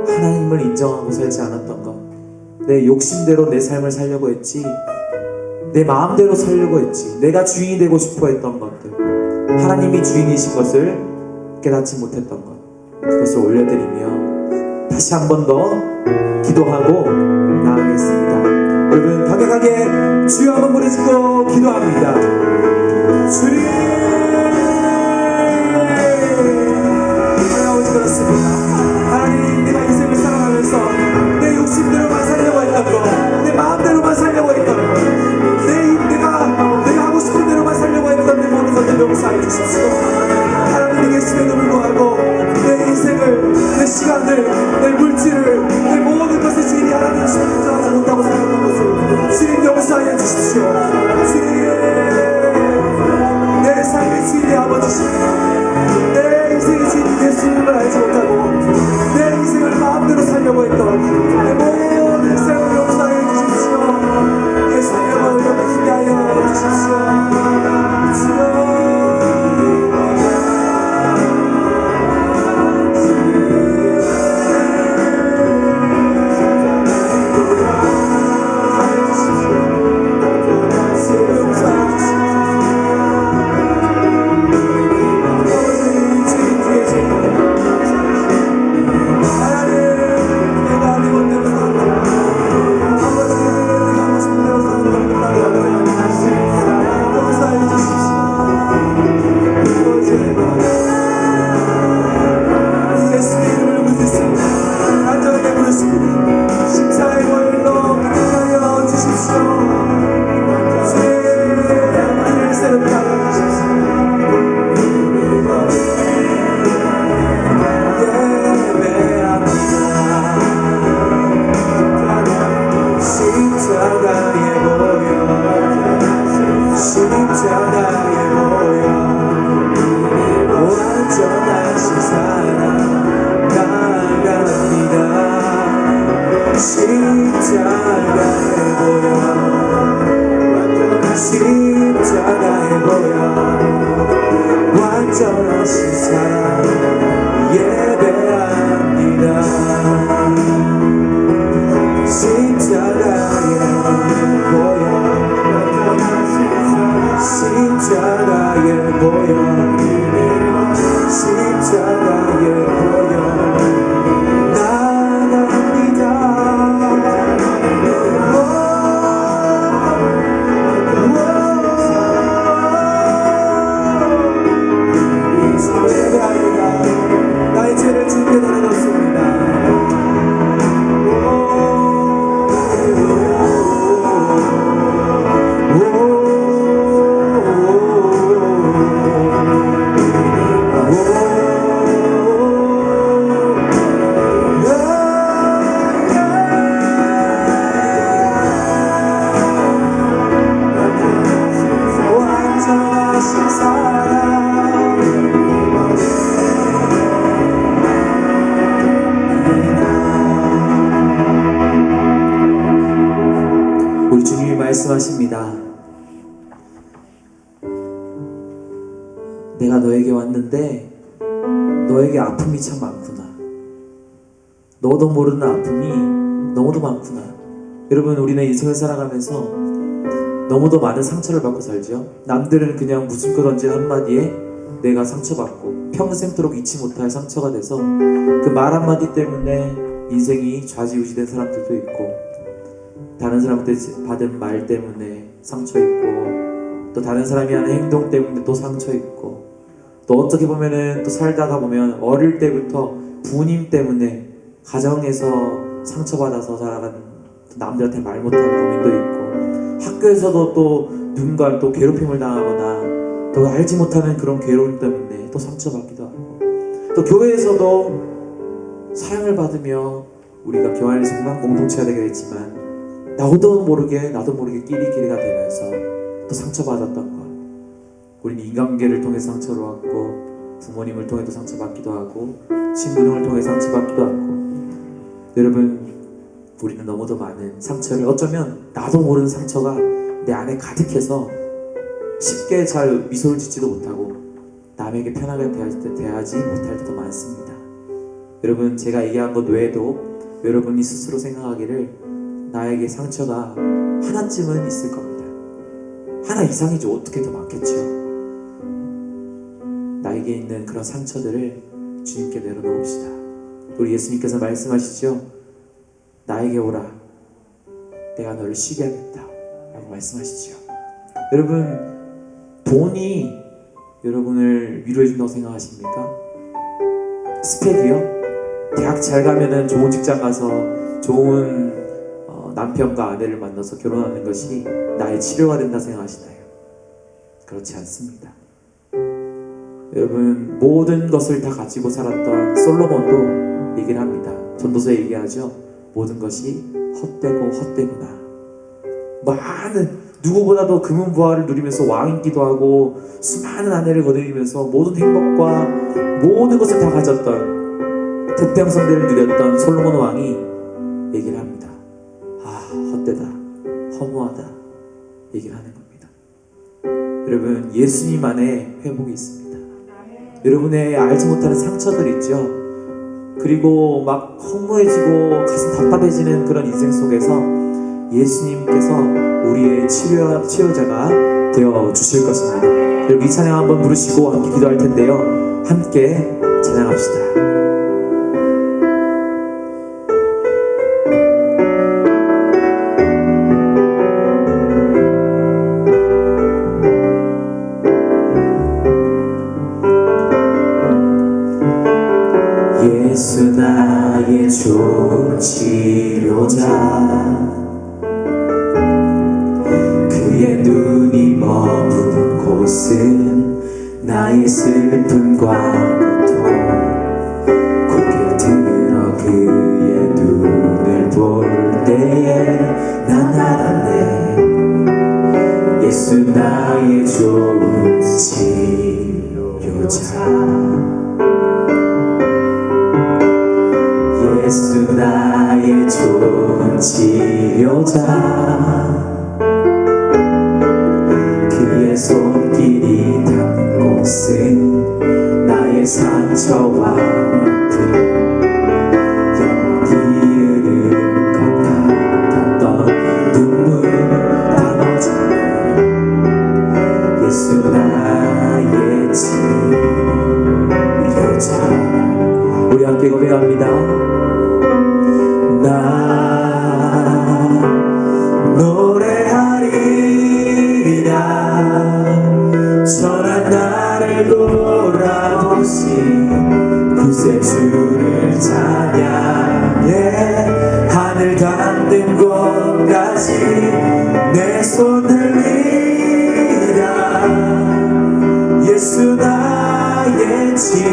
하나님을 인정하고 살지 않았던 것, 내 욕심대로 내 삶을 살려고 했지, 내 마음대로 살려고 했지, 내가 주인이 되고 싶어 했던 것들, 하나님이 주인이신 것을 깨닫지 못했던 것, 그것을 올려드리며 다시 한 번 더 기도하고 나아가겠습니다. 여러분, 강력하게 주여 한번 부르시고 기도합니다. 주님, 아버지, 그렇습니다. 하나님, 내가 인생을 살아가면서 내 욕심대로만 살려고 했던 것, 내 마음대로만 살려고 했던 것, 내가 하고 싶은 대로만 살려고 했던 내 모든 것들 용서해 주십시오. 하나님이 계심에도 불구하고 내 인생을, 내 시간을, 내 물질, 십자가에 보여 십자가에 보여 완전하신 사랑 예배합니다. 십자가에 보여 십자가에 보여 십자가에 보여 나갑니다. 예배합니다. 나의 죄를 주께 내려놓습니다. 완전하신 사랑 우리 주님이 말씀하십니다. 내가 너에게 왔는데 너에게 아픔이 참 많구나. 너도 모르는 아픔이 너무도 많구나. 여러분, 우리는 인생을 살아가면서 너무도 많은 상처를 받고 살죠. 남들은 그냥 무심코 던진 한마디에 내가 상처받고 평생토록 잊지 못할 상처가 돼서 그 말 한마디 때문에 인생이 좌지우지된 사람들도 있고, 다른 사람한테 받은 말 때문에 상처 있고, 또 다른 사람이 하는 행동 때문에 또 상처 있고, 또 어떻게 보면은 또 살다가 보면 어릴 때부터 부모님 때문에 가정에서 상처받아서 살아간, 남들한테 말 못하는 고민도 있고, 학교에서도 또 누군가 또 괴롭힘을 당하거나 또 알지 못하는 그런 괴로움 때문에 또 상처받기도 하고, 또 교회에서도 사랑을 받으며 우리가 교환의 성당 공동체가 되게 됐지만 나도 모르게 끼리끼리가 되면서 또 상처받았던 것. 우리는 인간관계를 통해 상처를 받고, 부모님을 통해도 상처받기도 하고, 친구 등을 통해 상처받기도 하고. 여러분, 우리는 너무도 많은 상처를, 어쩌면 나도 모르는 상처가 내 안에 가득해서 쉽게 잘 미소를 짓지도 못하고 남에게 편하게 대하지 못할 때도 많습니다. 여러분, 제가 얘기한 것 외에도 여러분이 스스로 생각하기를 나에게 상처가 하나쯤은 있을 겁니다. 하나 이상이죠. 어떻게 더 많겠죠. 나에게 있는 그런 상처들을 주님께 내려놓읍시다. 우리 예수님께서 말씀하시죠. 나에게 오라, 내가 너를 쉬게 하겠다 라고 말씀하시죠. 여러분, 돈이 여러분을 위로해 준다고 생각하십니까? 스펙이요? 대학 잘 가면은 좋은 직장 가서 좋은 남편과 아내를 만나서 결혼하는 것이 나의 치료가 된다 생각하시나요? 그렇지 않습니다. 여러분, 모든 것을 다 가지고 살았던 솔로몬도 얘기를 합니다. 전도서에 얘기하죠. 모든 것이 헛되고 헛되구나. 많은, 누구보다도 금은부화를 누리면서 왕이기도 하고 수많은 아내를 거느리면서 모든 행복과 모든 것을 다 가졌던 태평성대를 누렸던 솔로몬 왕이 얘기를 합니다. 아, 헛되다, 허무하다 얘기를 하는 겁니다. 여러분, 예수님 안에 회복이 있습니다. 여러분의 알지 못하는 상처들 있죠. 그리고 막 허무해지고 가슴 답답해지는 그런 인생 속에서 예수님께서 우리의 치료자가 되어 주실 것입니다. 여러분, 이 찬양 한번 부르시고 함께 기도할 텐데요. 함께 찬양합시다. 예수 나의 좋은 치료자, 그의 눈이 머문 곳은 나의 슬픔과 고통, 고개 들어 그의 눈을 볼 때에 난 알았네. 예수 나의 좋은 치료자, 예수 나의 나를 좋은 치료자 그의 손길이 닿는 곳은 나의 상처와 아픔 영원히 흐를 것 같았던 눈물 다 젖었네 예수 나의 치료자 우리 함께 고백합니다. 나 노래하리라 전한 나를 돌아보신 구세주를 찬양해 하늘 닿는 곳까지 내 손 들리라 예수 나의 치료자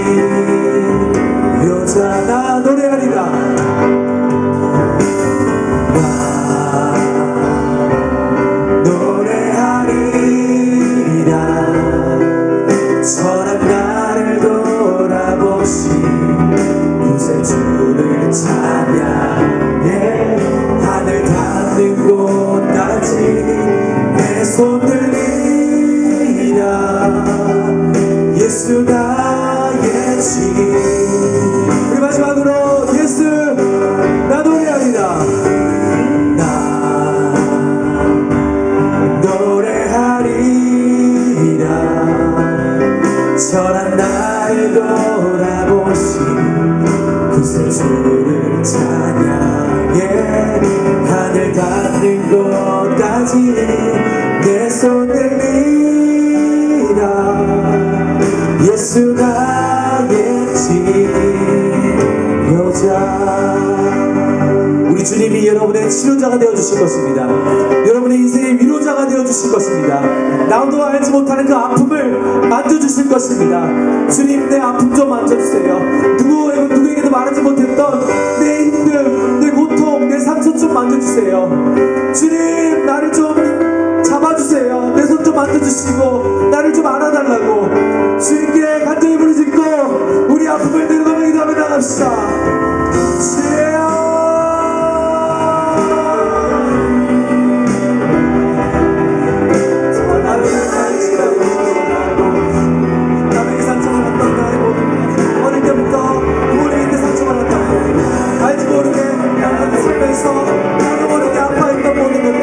나 노래하리라 나 노래하리라 선한 나를 돌아보신 구세주를 찬양해 하늘 닿는 곳까지 내 손 들리라 예수 나의 치료자 우리 마지막으로 예수 나 노래하리라 나 노래하리라 선한 나를 돌아보신 구세주를 찬양해 하늘 닿는 곳까지 내 손 들리라 예수 나의 치료자 우리 주님이 여러분의 치료자가 되어주실 것입니다. 여러분의 인생의 위로자가 되어주실 것입니다. 나도 알지 못하는 그 아픔을 만져주실 것입니다. 주님 내 아픔 좀 만져주세요. 누구에게도 말하지 못했던 내 힘듦, 내 고통, 내 상처 좀 만져주세요. 주님 나를 좀 잡아주세요. 내 손 좀 만져주시고 나를 좀 안아달라고 주님께 간절히 부르짖고 우리 아픔을 내려가며 기도하며 나갑시다. 남에게 상처받았던 나의 모든 어릴 때부터 부모님에게 상처받았던 알지 모르게 나를 살면서 나도 모르게 아파했던 모든 것들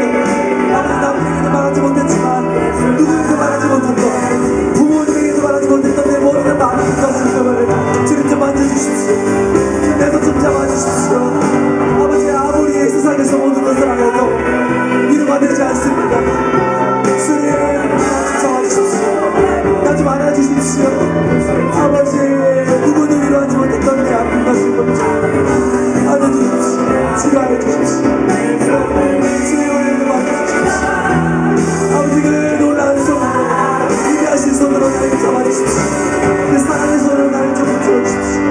아버지 남에게도 말하지 못했지만 누구에게도 말하지 못했던 부모님에게도 말하지 못했던 내 모든 많은 것을 주님 좀 만져주십시오. 내 손 좀 잡아주십시오. 아버지 아무리 이 세상에서 모든 것을 알아도 위로가 되지 않습니다. 주님 나 좀 안아주십시오. 아버지 누구도 위로하지 못했던 내 아픈 것을 먼저 안아주십시오. 치료하여 주십시오. 주의 은혜를 받아주십시오. 아버지 그 놀라운 손으로 위대하신 손으로 나를 잡아주십시오. 그 사랑의 손으로 나를 좀 붙여주십시오.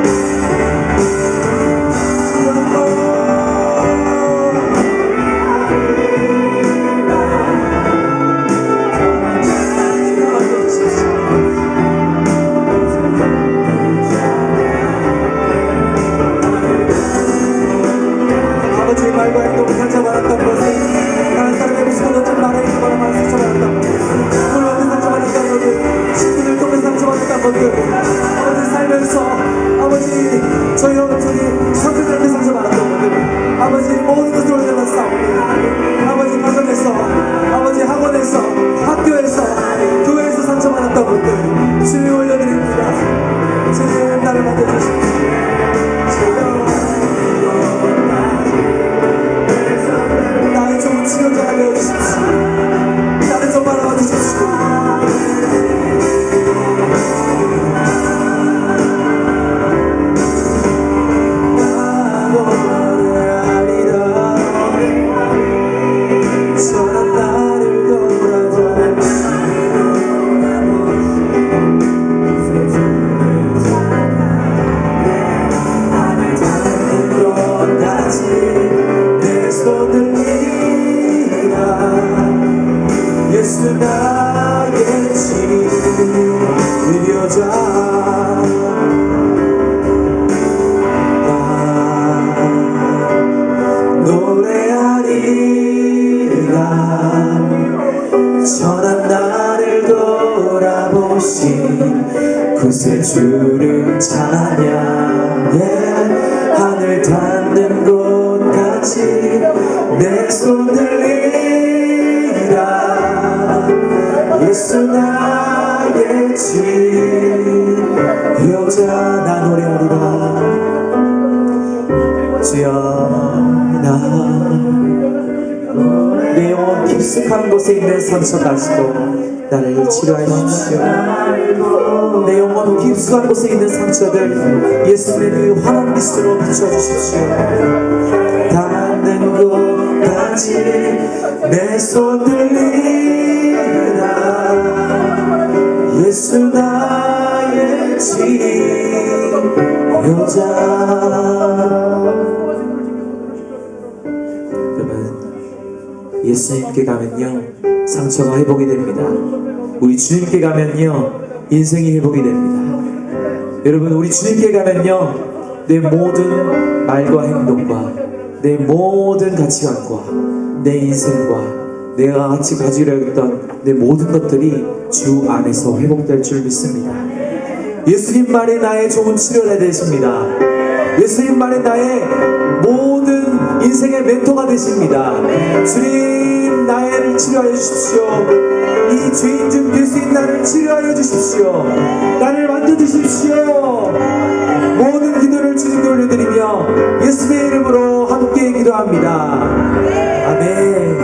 아버지의 말과 행동을 상처받았던 것은 다른 사람에게 시도던 말에 행동을 상처받았던 물론에 상처받았던 것들 친구들 통해 상처받았던 것들 아버지 살면서 아버지 저희 성도들한테 상처받았던 것들 아버지 모든 것을 올려다 싸웁니다. 아버지 가정에서 아버지 학원에서 학교에서 교회에서 상처받았던 것들 주님 올려드립니다. 주님 나를 만져주십시오. 나의 좋은 치료자가 되어주십시오. 나를 좀 바라봐 주십시오. 선한 나를 돌아보는 것까지 내 손을 밀라 예수 나의 치료자 천한 나를 돌아보신 구세주를 찬양해. 하늘 닿는 곳까지 내 손 들리라. 예수 나의 지효자. 나 노래하리라. 주여 나 내 영혼 깊숙한 곳에 있는 상처까지도 나를 치료해 주십시오. 내 영혼 깊숙한 곳에 있는 상처들 예수님의 그 환한 빛으로 비춰주십시오. 닿는 곳까지 내 손 들리라. 예수 나의 치료자. 예수님께 가면요 상처가 회복이 됩니다. 우리 주님께 가면요 인생이 회복이 됩니다. 여러분 우리 주님께 가면요 내 모든 말과 행동과 내 모든 가치관과 내 인생과 내가 같이 가지려 했던 내 모든 것들이 주 안에서 회복될 줄 믿습니다. 예수님만이 나의 좋은 치료가 되십니다. 예수님만이 나의 모든 인생의 멘토가 되십니다. 주님 나를 치료하여 주십시오. 이 죄인 중 죄수인 나를 치료하여 주십시오. 나를 만져주십시오. 모든 기도를 주님께 올려드리며 예수의 이름으로 함께 기도합니다. 아멘.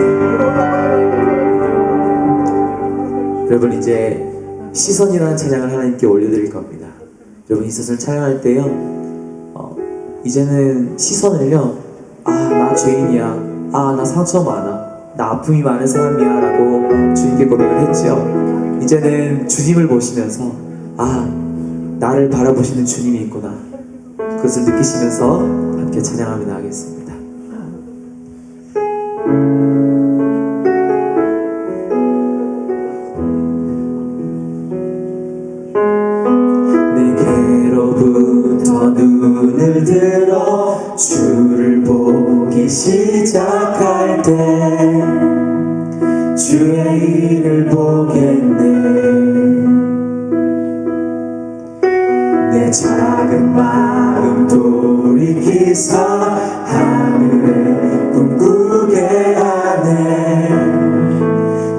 여러분 이제 시선이라는 찬양을 하나님께 올려드릴 겁니다. 여러분 이 시선을 찬양할 때요 이제는 시선을요 나 죄인이야, 나 상처 많아, 나 아픔이 많은 사람이야 라고 주님께 고백을 했죠. 이제는 주님을 보시면서 나를 바라보시는 주님이 있구나, 그것을 느끼시면서 함께 찬양하며 나가겠습니다. 내게로부터 눈을 들어 주를 보기 시작할 때 주의 일을 보겠네. 내 작은 마음 돌이키사 하늘을 꿈꾸게 하네.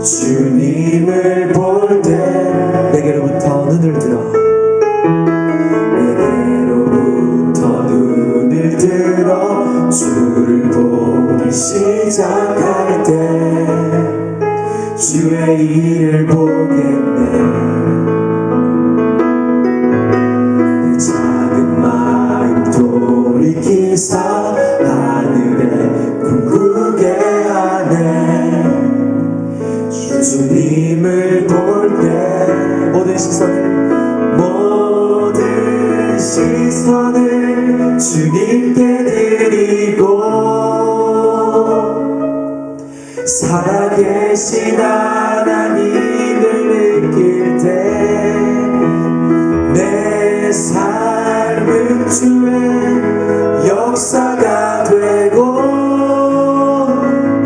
주님을 볼 때 내게로부터 눈을 들어 주를 보기 시작할 때 주의 일을 보겠네. 내 작은 마음 돌이키사 하늘에 꿈꾸게 하네. 주님을 볼 때 모든 시선을 주님께 드리고 살아계신 하나님을 느낄 때 내 삶은 주의 역사가 되고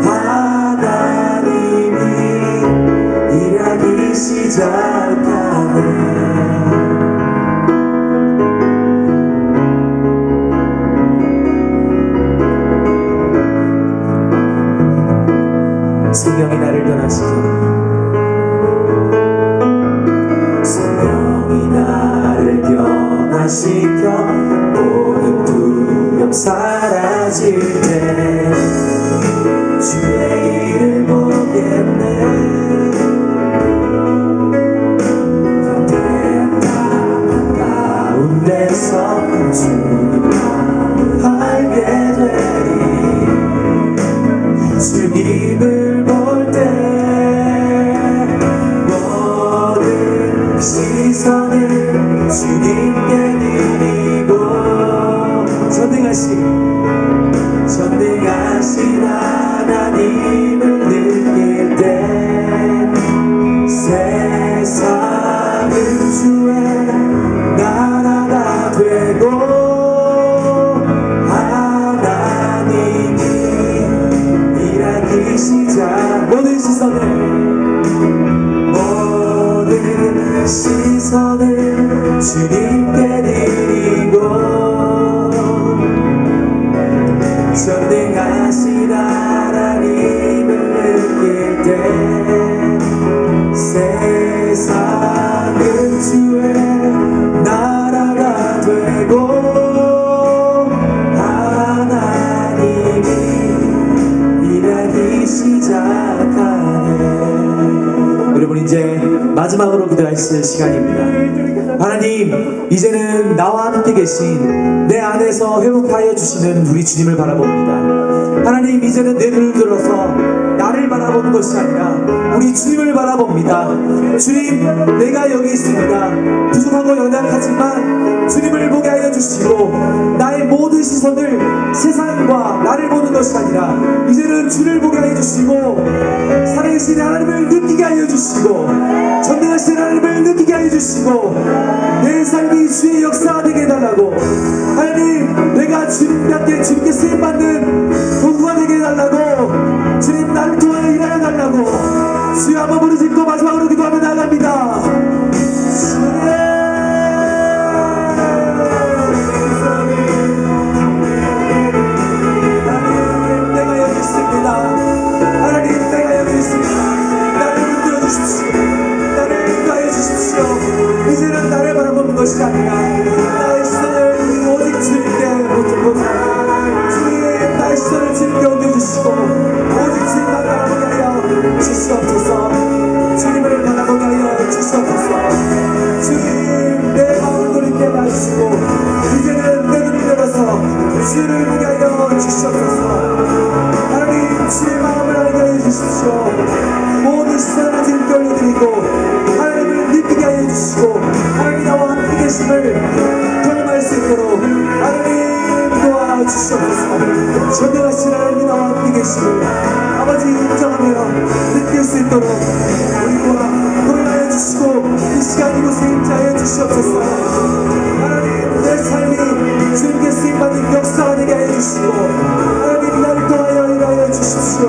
하나님이 일하기 시작하네. 성령이 나를 변화시켜 성령이 나를 변화시켜 모든 두려움 사라질 때 주의 일을 보겠네. 거대한 나 가운데서 주님 알게 되리. 주님을 볼 때 모든 시선을 주님께 드리고 전능하신 하나님을 느낄 때 세상은 주의 나라가 되고 하나님이 일하기 시작. 모든 시선을 시선을 주님께 드리고 전능하신 하나님을 느낄 때 세상은 주의 나라가 되고 하나님이 일하기 시작하네. 여러분, 이제 마지막으로 기도하실 시간입니다. 하나님, 이제는 나와 함께 계신 내 안에서 회복하여 주시는 우리 주님을 바라봅니다. 하나님, 이제는 내 눈을 들어서 나를 바라보는 것이 아니라 우리 주님을 바라봅니다. 주님, 내가 여기 있습니다. 부족하고 연약하지만 주님을 보게 하여 주시고 나의 모든 시선을 세상과 나를 보는 것이 아니라 이제는 주를 보게 하여 주시고 살아계신 하나님을 느끼게 하여 주시고 전능하신 하나님을 느끼게 하여 주시고 내 삶이 주의 역사가 되게 해달라고. 하나님, 내가 주님께 쓰임받는 도구가 되게 해달라고. 주님, 나를 통하여 일하여 달라고. 주여, 한번 부르짖고 마지막으로 기도하며 나아갑니다. 하나님, 내가 여기 있습니다. 하나님, 내가 여기 있습니다. 나를 붙들어 주십시오. 나를 인도하여 주십시오. 이제는 나를 바라보는 것이 아니라 나의 시선을 오직 주님께 묻고 주님, 나의 시선을 주님께 옮겨주시고 오직 주님만 바라보게 하여 주시옵소서. 주님을 바라보게 하여 주시옵소서. 주님, 내 마음을 돌이켜 놔주시고 이제는 내 눈을 열어서 주를 보게 하여 주시옵소서. 하나님, 주의 마음을 알게 하여 주십시오. 모든 시선을 주님께 올려드리고 하나님을 느끼게 하여 주시고 하나님 나와 함께 계심을 경험할 수 있도록 하나님 도와주시옵소서. 전능하신 하나님 나와 함께 계심을 아버지 인정하며 느낄 수 있도록 우리와 동행하여 주시고 이 시간 이곳에 임재하여 주시옵소서. 하나님, 내 삶이 주님께 쓰임받는 역사가 되게 하여 주시고 하나님, 나를 통하여 일하여 주십시오.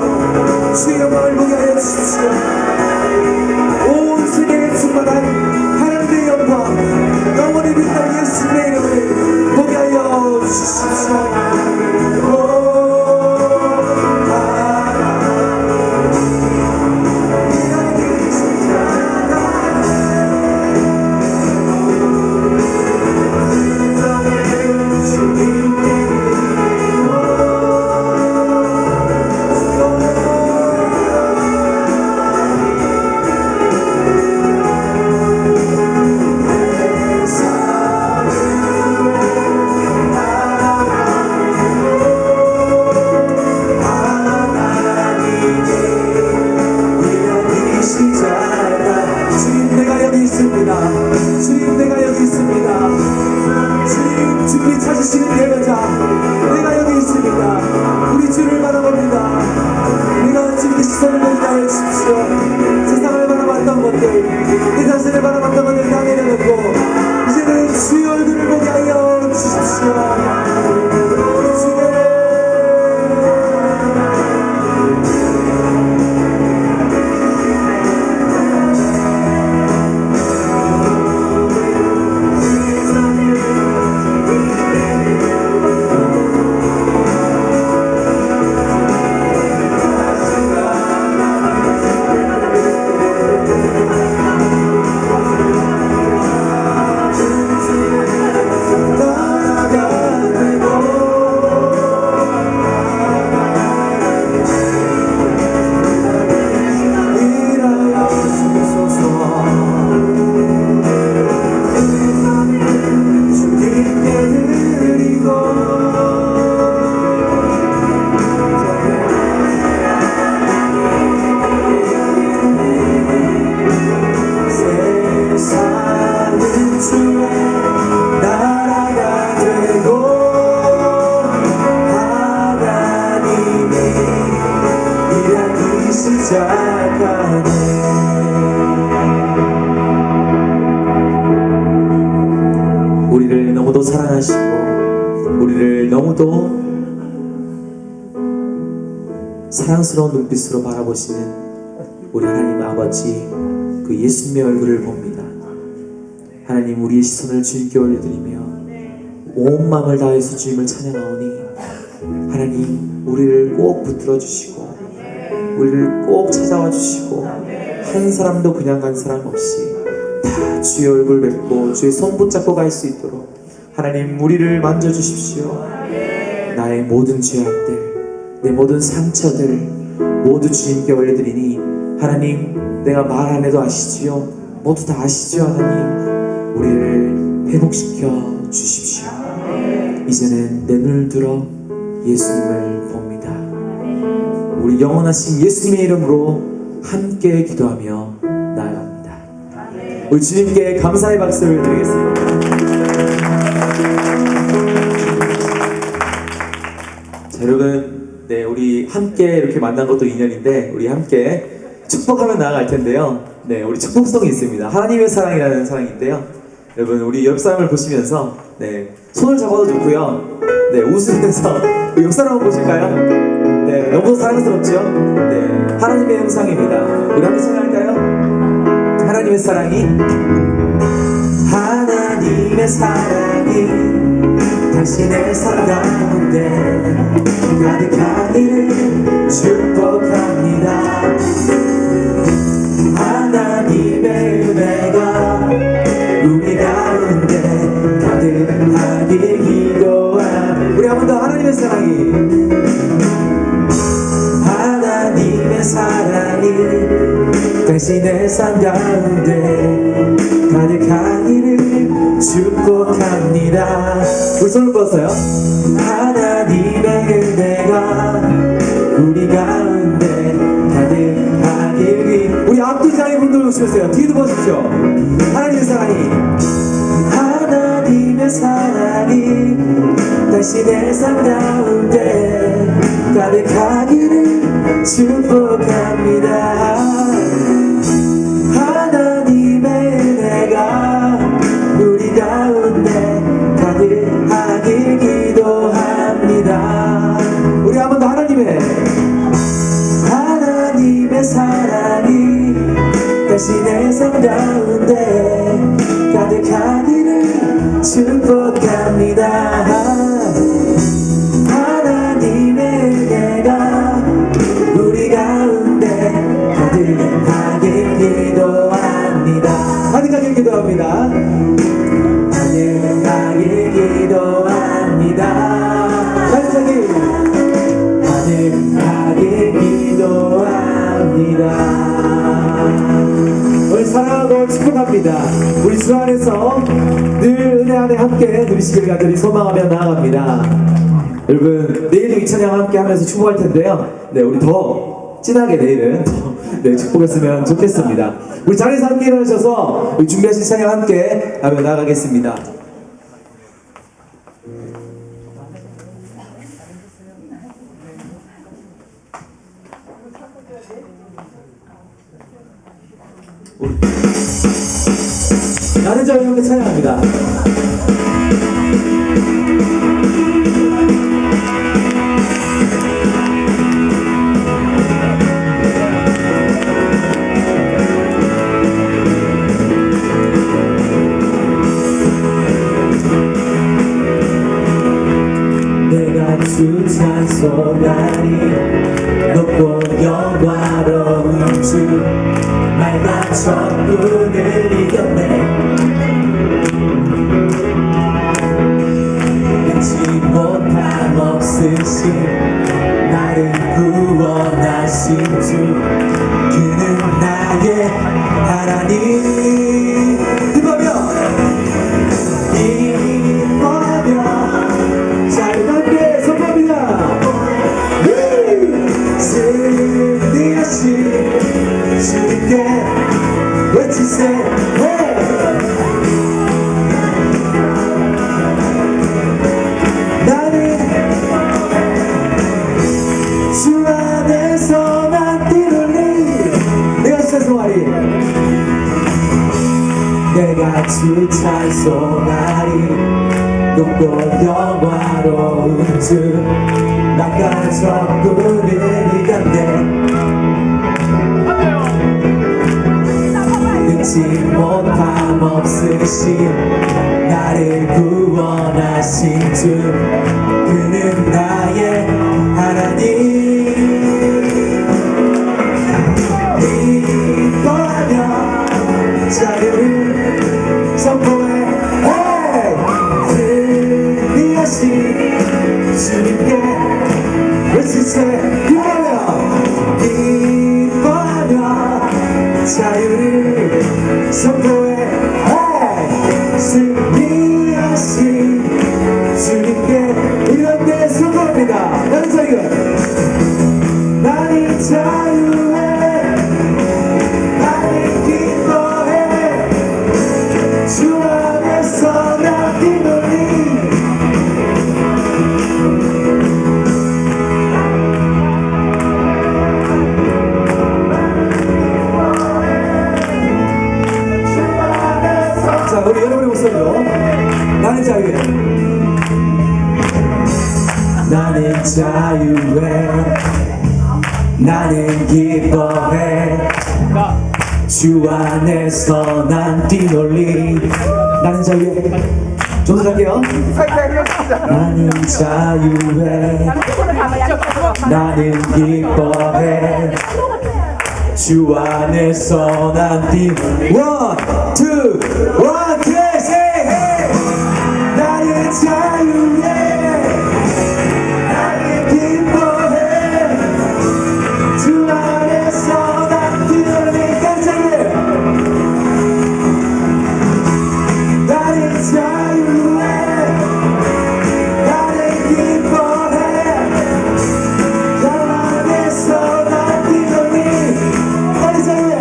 주의 영광을 보게 하여 주십시오. 온 세계에 충만한 하나님의 영광, 영원히 빛나는 예수님의 이름을 보게 하여 주십시오. 세상을 바라봤던 것들, 내 자신을 바라봤던 것들 다 내려놓고 이제는 주의 얼굴을 보게 하여 주십시오. 우리를 너무도 사랑하시고 우리를 너무도 사랑스러운 눈빛으로 바라보시는 우리 하나님 아버지, 그 예수님의 얼굴을 봅니다. 하나님 우리의 시선을 주님께 올려드리며 온 마음을 다해서 주님을 찬양하오니 하나님 우리를 꼭 붙들어 주시고 우리를 꼭 찾아와 주시고 한 사람도 그냥 간 사람 없이 다 주의 얼굴 뵙고 주의 손 붙잡고 갈 수 있도록 하나님 우리를 만져주십시오. 나의 모든 죄악들, 내 모든 상처들 모두 주님께 올려드리니 하나님 내가 말 안 해도 아시지요. 모두 다 아시죠. 하나님 우리를 회복시켜 주십시오. 이제는 내 눈을 들어 예수님을 봅니다. 우리 영원하신 예수님의 이름으로 함께 기도하며 나아갑니다. 우리 주님께 감사의 박수를 드리겠습니다. 자, 여러분, 네, 우리 함께 이렇게 만난 것도 인연인데 우리 함께 축복하며 나아갈 텐데요. 네, 우리 축복송이 있습니다. 하나님의 사랑이라는 사랑인데요. 여러분, 우리 옆 사람을 보시면서 네, 손을 잡아도 좋고요. 네, 웃으면서 옆 사람 한번 보실까요? 네, 너무 사랑스럽죠? 네, 하나님의 형상입니다. 우리 함께 찬양할까요? 하나님의 사랑이 하나님의 사랑이 당신의 삶 가운데 가득하기를 축복합니다. 하나님의 은혜가 우리 가운데 가득하길 기도함. 우리 한 번 더 하나님의 사랑이 하나님의 사랑이 당신의 삶 가운데 가득하기를 축복합니다. 우리 손을 뻗어요. 하나님의 은혜가 우리 가운데 가득하길. 우리 앞뒤장의 분들 오시면서요. 뒤도 보십시오. 하나님의 사랑이 하나님의 사랑이 당신의 삶 가운데 가득하기를 축복합니다. 하나님의 은혜가 우리 가운데 가득하길 기도합니다. 우리 한 번 더 하나님의 사랑이 당신의 삶 가운데 가득하기를 축복합니다. 하나님의 은혜가 우리 가운데 가득하길 기도합니다. 가득하길 기도합니다. 가득하길 기도합니다. 가득하길 기도합니다. 우리 사랑하고 축복합니다. 우리 주 안에서 늘 은혜 안에 함께 누리시길 간절히 소망하며 나아갑니다. 여러분 내일도 이 찬양 함께 하면서 축복할 텐데요. 네, 우리 더 진하게 내일은 더 네, 축복했으면 좋겠습니다. 우리 자리에서 함께 일어나셔서 우리 준비하신 찬양 함께 하며 나아가겠습니다. 나는 자를 함께 찬양합니다. 내가 주 찬송하리 높고 영광로운 주 맑은 천군을 이겼네. 잊지 못함 없으신 나를 구원하신 주 그는 나의 하나님. 기뻐하며 잘 함께 선포합니다. 승리하신 주님께 외치세. 나는 주 안에서만 뛰놀리. 내가 찬송하리. 내가 주 찬송하리 높고 영화로운 주 나가 적군을 이겼네. 잊지 못함 없으신 대신 나를 구원하신 주 그는 나의 하나님 기뻐하며 자유를 선포해 승리하신 주님께 외치세 기뻐하며 자유를 선포해 승리하신 주님께 이렇게 선포합니다. 나는 자유 나는 자유해 나는 기뻐해 주 안에서 나 뛰노니 자, 우리 여러분의 목소리로 나는 자유해 나는 자유해 나는 기뻐해 주 안에서 난 뛰놀리 나는 자유해 좀 더 할게요 나는 자유해 나는 기뻐해 주 안에서 난 뛰 원, 투, 원, 투, 셋 나는 자유해 나는 기뻐해 주 안에서 난 뛰어내 깜짝이야 나는 자유해 나는 기뻐해 주 안에서 난 뛰어내 나는 자유해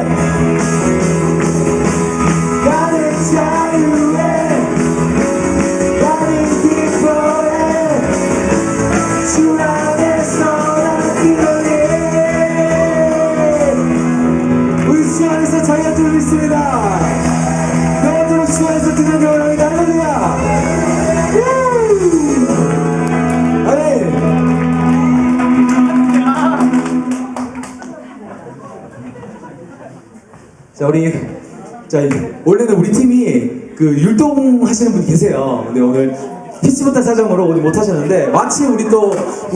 나는 자유해 나는 기뻐해 주 안에서 난 뛰어내 우리 주 안에서 자유가 들고 있습니다. 영원토록 주 안에서 듣는 영원합니다. 할렐루야. 아멘. 자 원래는 우리 팀이 그 율동하시는 분이 계세요. 근데 오늘 피치못한 사정으로 오늘 못 하셨는데 마침 우리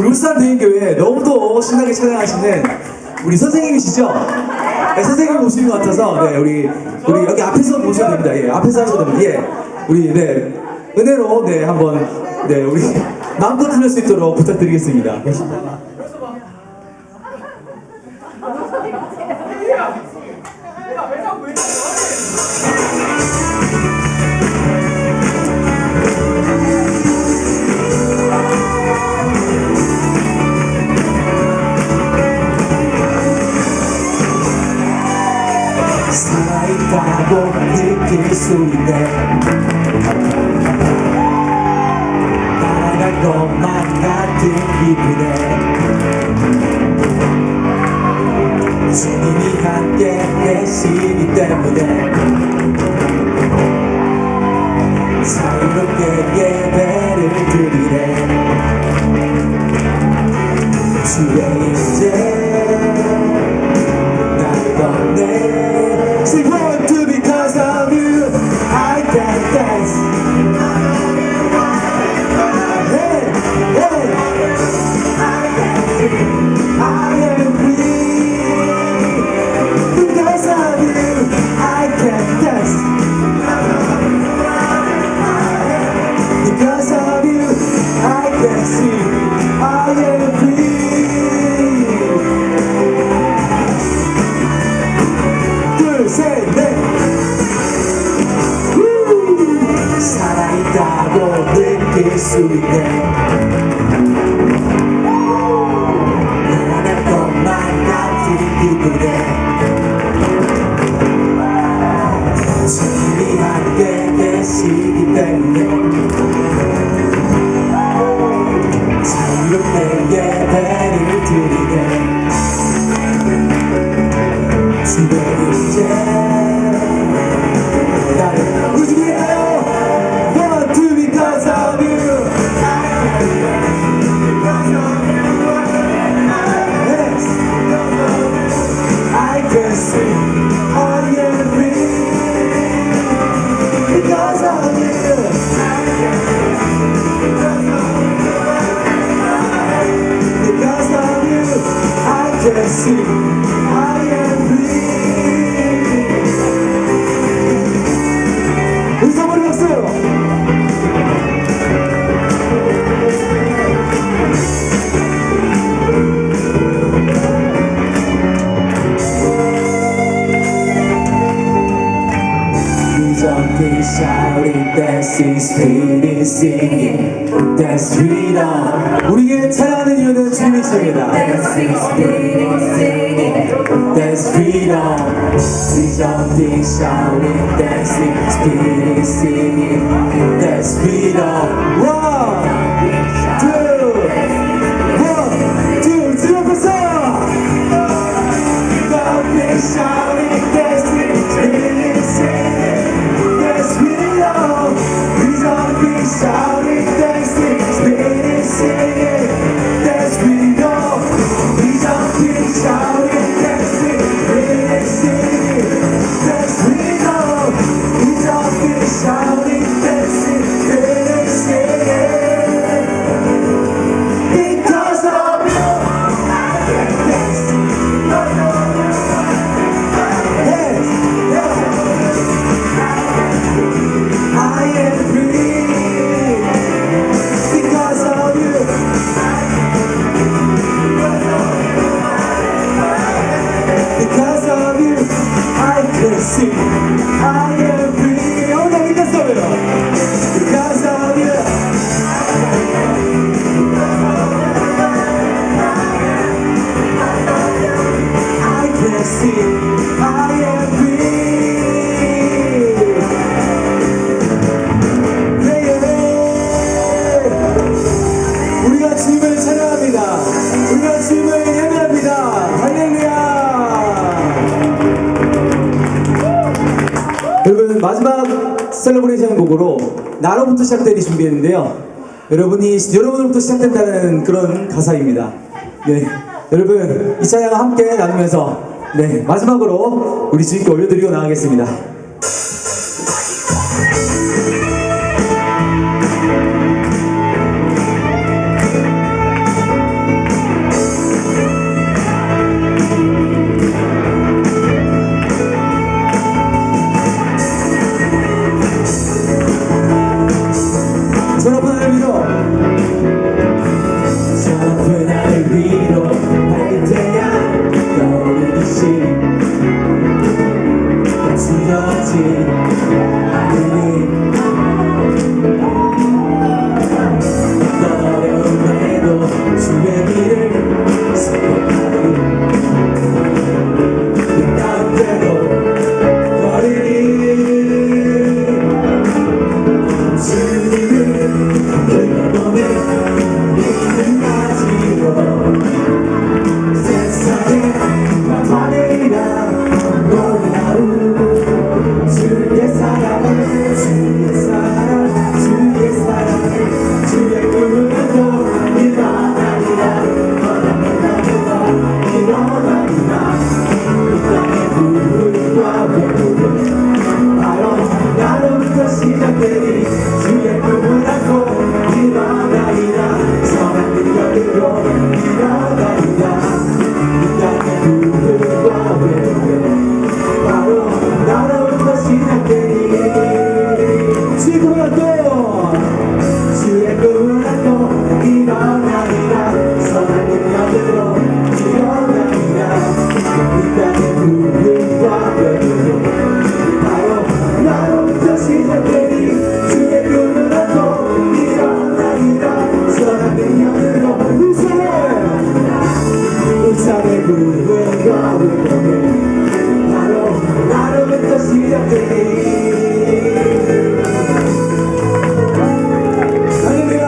울산 대인교회 너무도 신나게 찬양하시는 우리 선생님이시죠? 네, 선생님 모시는 것 같아서 네, 우리 여기 앞에서 모셔도 됩니다. 예, 앞에서 하셔도 됩니다. 예, 우리 네 은혜로 네 한번 네 우리 마음껏 들을 수 있도록 부탁드리겠습니다. 살아있다고 느낄 수 있네 따라갈 것만 같은 기분에 주님이 함께 계시기 때문에 자유롭게 예배를 드리네 주의 이제 날 건네 Say one, two, because of you, I can dance. Hey, hey, I am free. Because of you, I can dance. Because of you, I can sing. I am free. 셋, 넷. 살아있다고 느낄 수 있네 나갈 것만 같은 기분에 주님이 함께 계시기 때문에 자유롭게 예배를 드리네 주의 이제 나를 우주해요 One, two, because of you Yes I can sing I am free Because jumping, shouting, dancing, spinning, singing, dance freedom. 우리에게 찬양하는 이유는 주님이십니다. Dancing, spinning, singing. Dance freedom. We jumping, shouting, dancing, spinning, singing, dance freedom. One, two, three, 앞에서. Jumping, shouting, dancing, spinning, singing, dance freedom. We jumping, shouting, dancing, spinning, singing, dance freedom. We jumping, shouting, dancing, spinning, singing, dance freedom. We jumping, shouting, dancing, spinning, singing. Because of you, I can dance. Yes, yes. I am free because of you. Because of you, I can sing. I am free. Oh, no, because of you. Because of you. I can sing. I am free. Yeah, yeah. 우리가 주님을 찬양합니다. 우리가 주님을 예배합니다. 할렐루야. 여러분, 마지막 셀러브레이션 곡으로 나로부터 시작되니 준비했는데요. 여러분으로부터 시작된다는 그런 가사입니다. 네, 여러분 이 찬양을 함께 나누면서 네, 마지막으로 우리 주님께 올려드리고 나가겠습니다. 저 높은 하늘 위로 저 높은 하늘 위로 밝은 태양 떠오르듯이 주어진 하늘이 어떤 어려움에도 주의 길을 선포하리 그 가운데도 거리니 주님을 흘러보내 믿음 가지고 세상에 나만이라 너는 하루 주의 사랑을 주의 사랑을 주의 꿈을 또 일어나리라 일어나리라 이 땅의 부흥과 회복은 바로 나로부터 시작되니 주의 꿈을 안고 일어나리라 선한 능력으로 일어나리라 이 땅의 부흥과 회복은 바로 나로부터 시작되니 주의 꿈을 안고 주의 꿈을 안고 일어나리라 선한 능력으로 일어나리라 이 땅의 부흥과 회복은 바로 나로부터 시작되니 주의 꿈을 안고 일어나리라 선한 능력으로 우산의 부흥과 회복은 바로 나로부터 시작되니 할렐루야.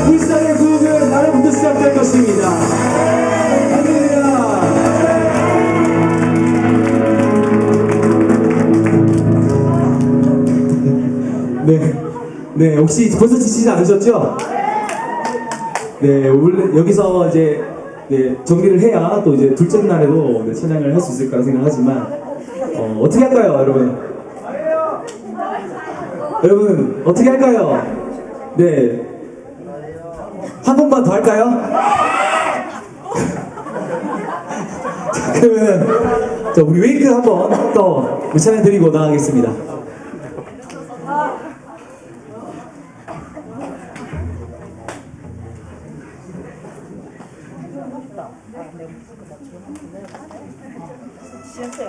울산의 부흥은 나로부터 시작될 것입니다. 할렐루야. 네, 혹시 벌써 지치지 않으셨죠? 네, 원래 여기서 이제 정리를 해야 또 이제 둘째 날에도 찬양을 할 수 있을 거라 생각하지만 어떻게 할까요, 여러분? 여러분 어떻게 할까요? 네, 한 번만 더 할까요? 자, 그러면 우리 웨이크 한번 또 찬양 드리고 나가겠습니다. 시연세가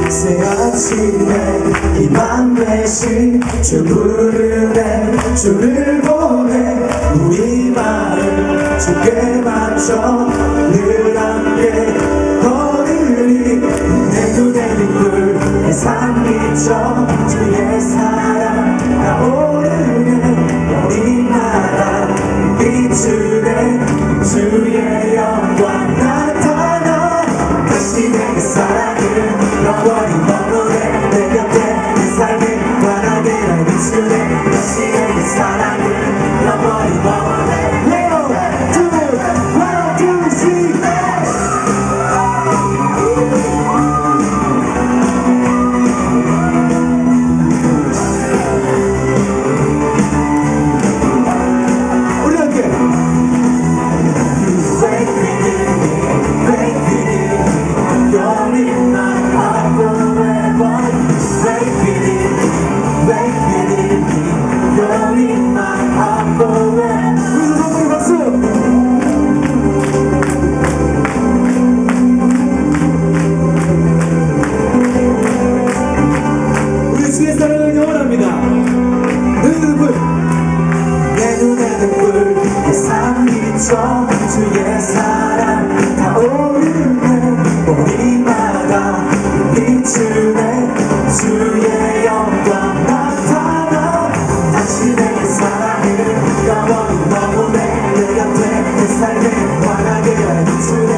새 아침에 이맘 대신 주 부르네 주를 보내 우리 마음 주께 맞춰 늘 함께 걸으리 내 눈에 빛불 내 삶이죠 주의 사랑 나오르네 우리나라 비추네 주의 영광 나타나 다시 내게 사랑을 영원히 머무네 내 곁에 내 삶을 환하게 날 비추네 다시 내게 사랑을 영원히 머무네 One, two, three, 우리 함께 Wake me, wake me, you're in my heart forever. Wake me, wake me, you're in my heart forever. 우리 선생님 박수. 우리 주의 사랑을 영원합니다. 눈에는 불, 내 눈에는 불, 내 삶이죠 주의 사랑 타오르네 우리마다 비추네 주의 영광 나타나 다시 내 사랑을 영원히 머무네 내 곁에 내 삶을 환하게 비추네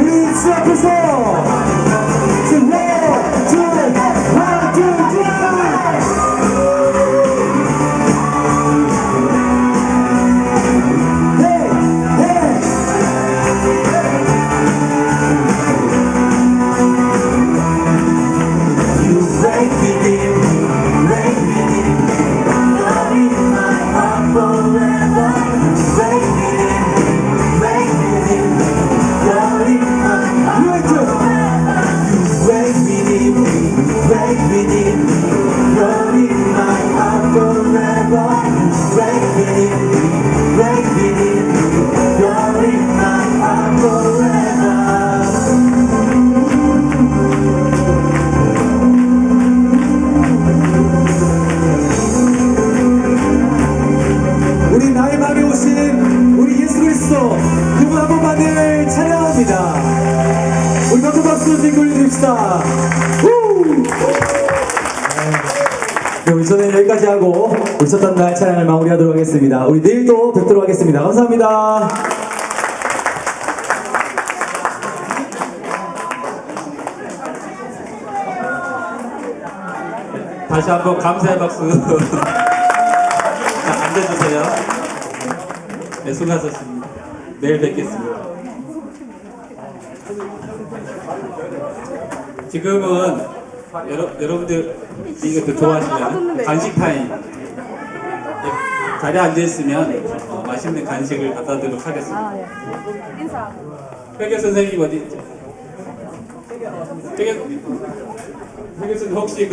우리 주 앞에서 One, two, three. 우리 나의 마음에 오신 우리 예수 그리스도 그분 한 분만을 찬양합니다. 우리 박수 박수 좀 올려드립시다. 네, 우리 저는 여기까지 하고 우리 첫 단날 찬양을 마무리하도록 하겠습니다. 우리 내일도 뵙도록 하겠습니다. 감사합니다. 다시 한번 감사의 박수. 자, 앉아주세요. 네, 수고하셨습니다. 내일 뵙겠습니다. 지금은 여러분들 이거 더 좋아하시려면 간식 타임. 네, 자리에 앉아있으면 맛있는 간식을 갖다 드리도록 하겠습니다. 인사. 회계 선생님 어디 있죠? 회계 선생님 혹시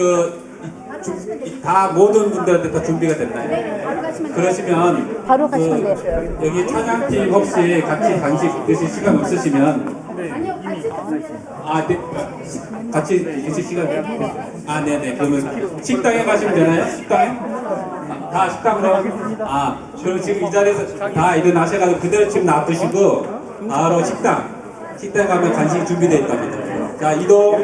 다 모든 분들한테 다 준비가 됐나요? 네, 바로 가시면 돼요. 그러시면 바로 가시면 돼요. 여기 찬양팀 혹시 같이 간식 드실 시간 없으시면 아니요, 같이 네. 같이 드실 시간 네네. 그러면 식당에 가시면 되나요? 식당에? 다 식당으로? 그럼 지금 이 자리에서 다 일어나셔가지고 그대로 지금 놔두시고 바로 식당에 가면 간식이 준비되어 있답니다. 자, 이동.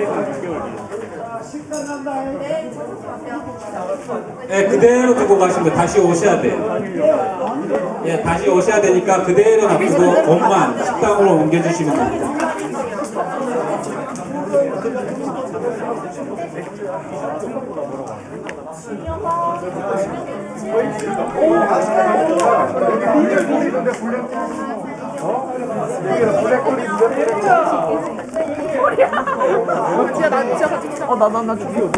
네, 그대로 두고 가시면 돼요. 다시 오셔야 돼요. 예, 다시 오셔야 되니까 그대로 놔두고 옷만 식당으로 옮겨주시면 됩니다. 진짜 나 진짜 같이 나 죽여.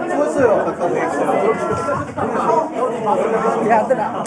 추웠어요. 야들아.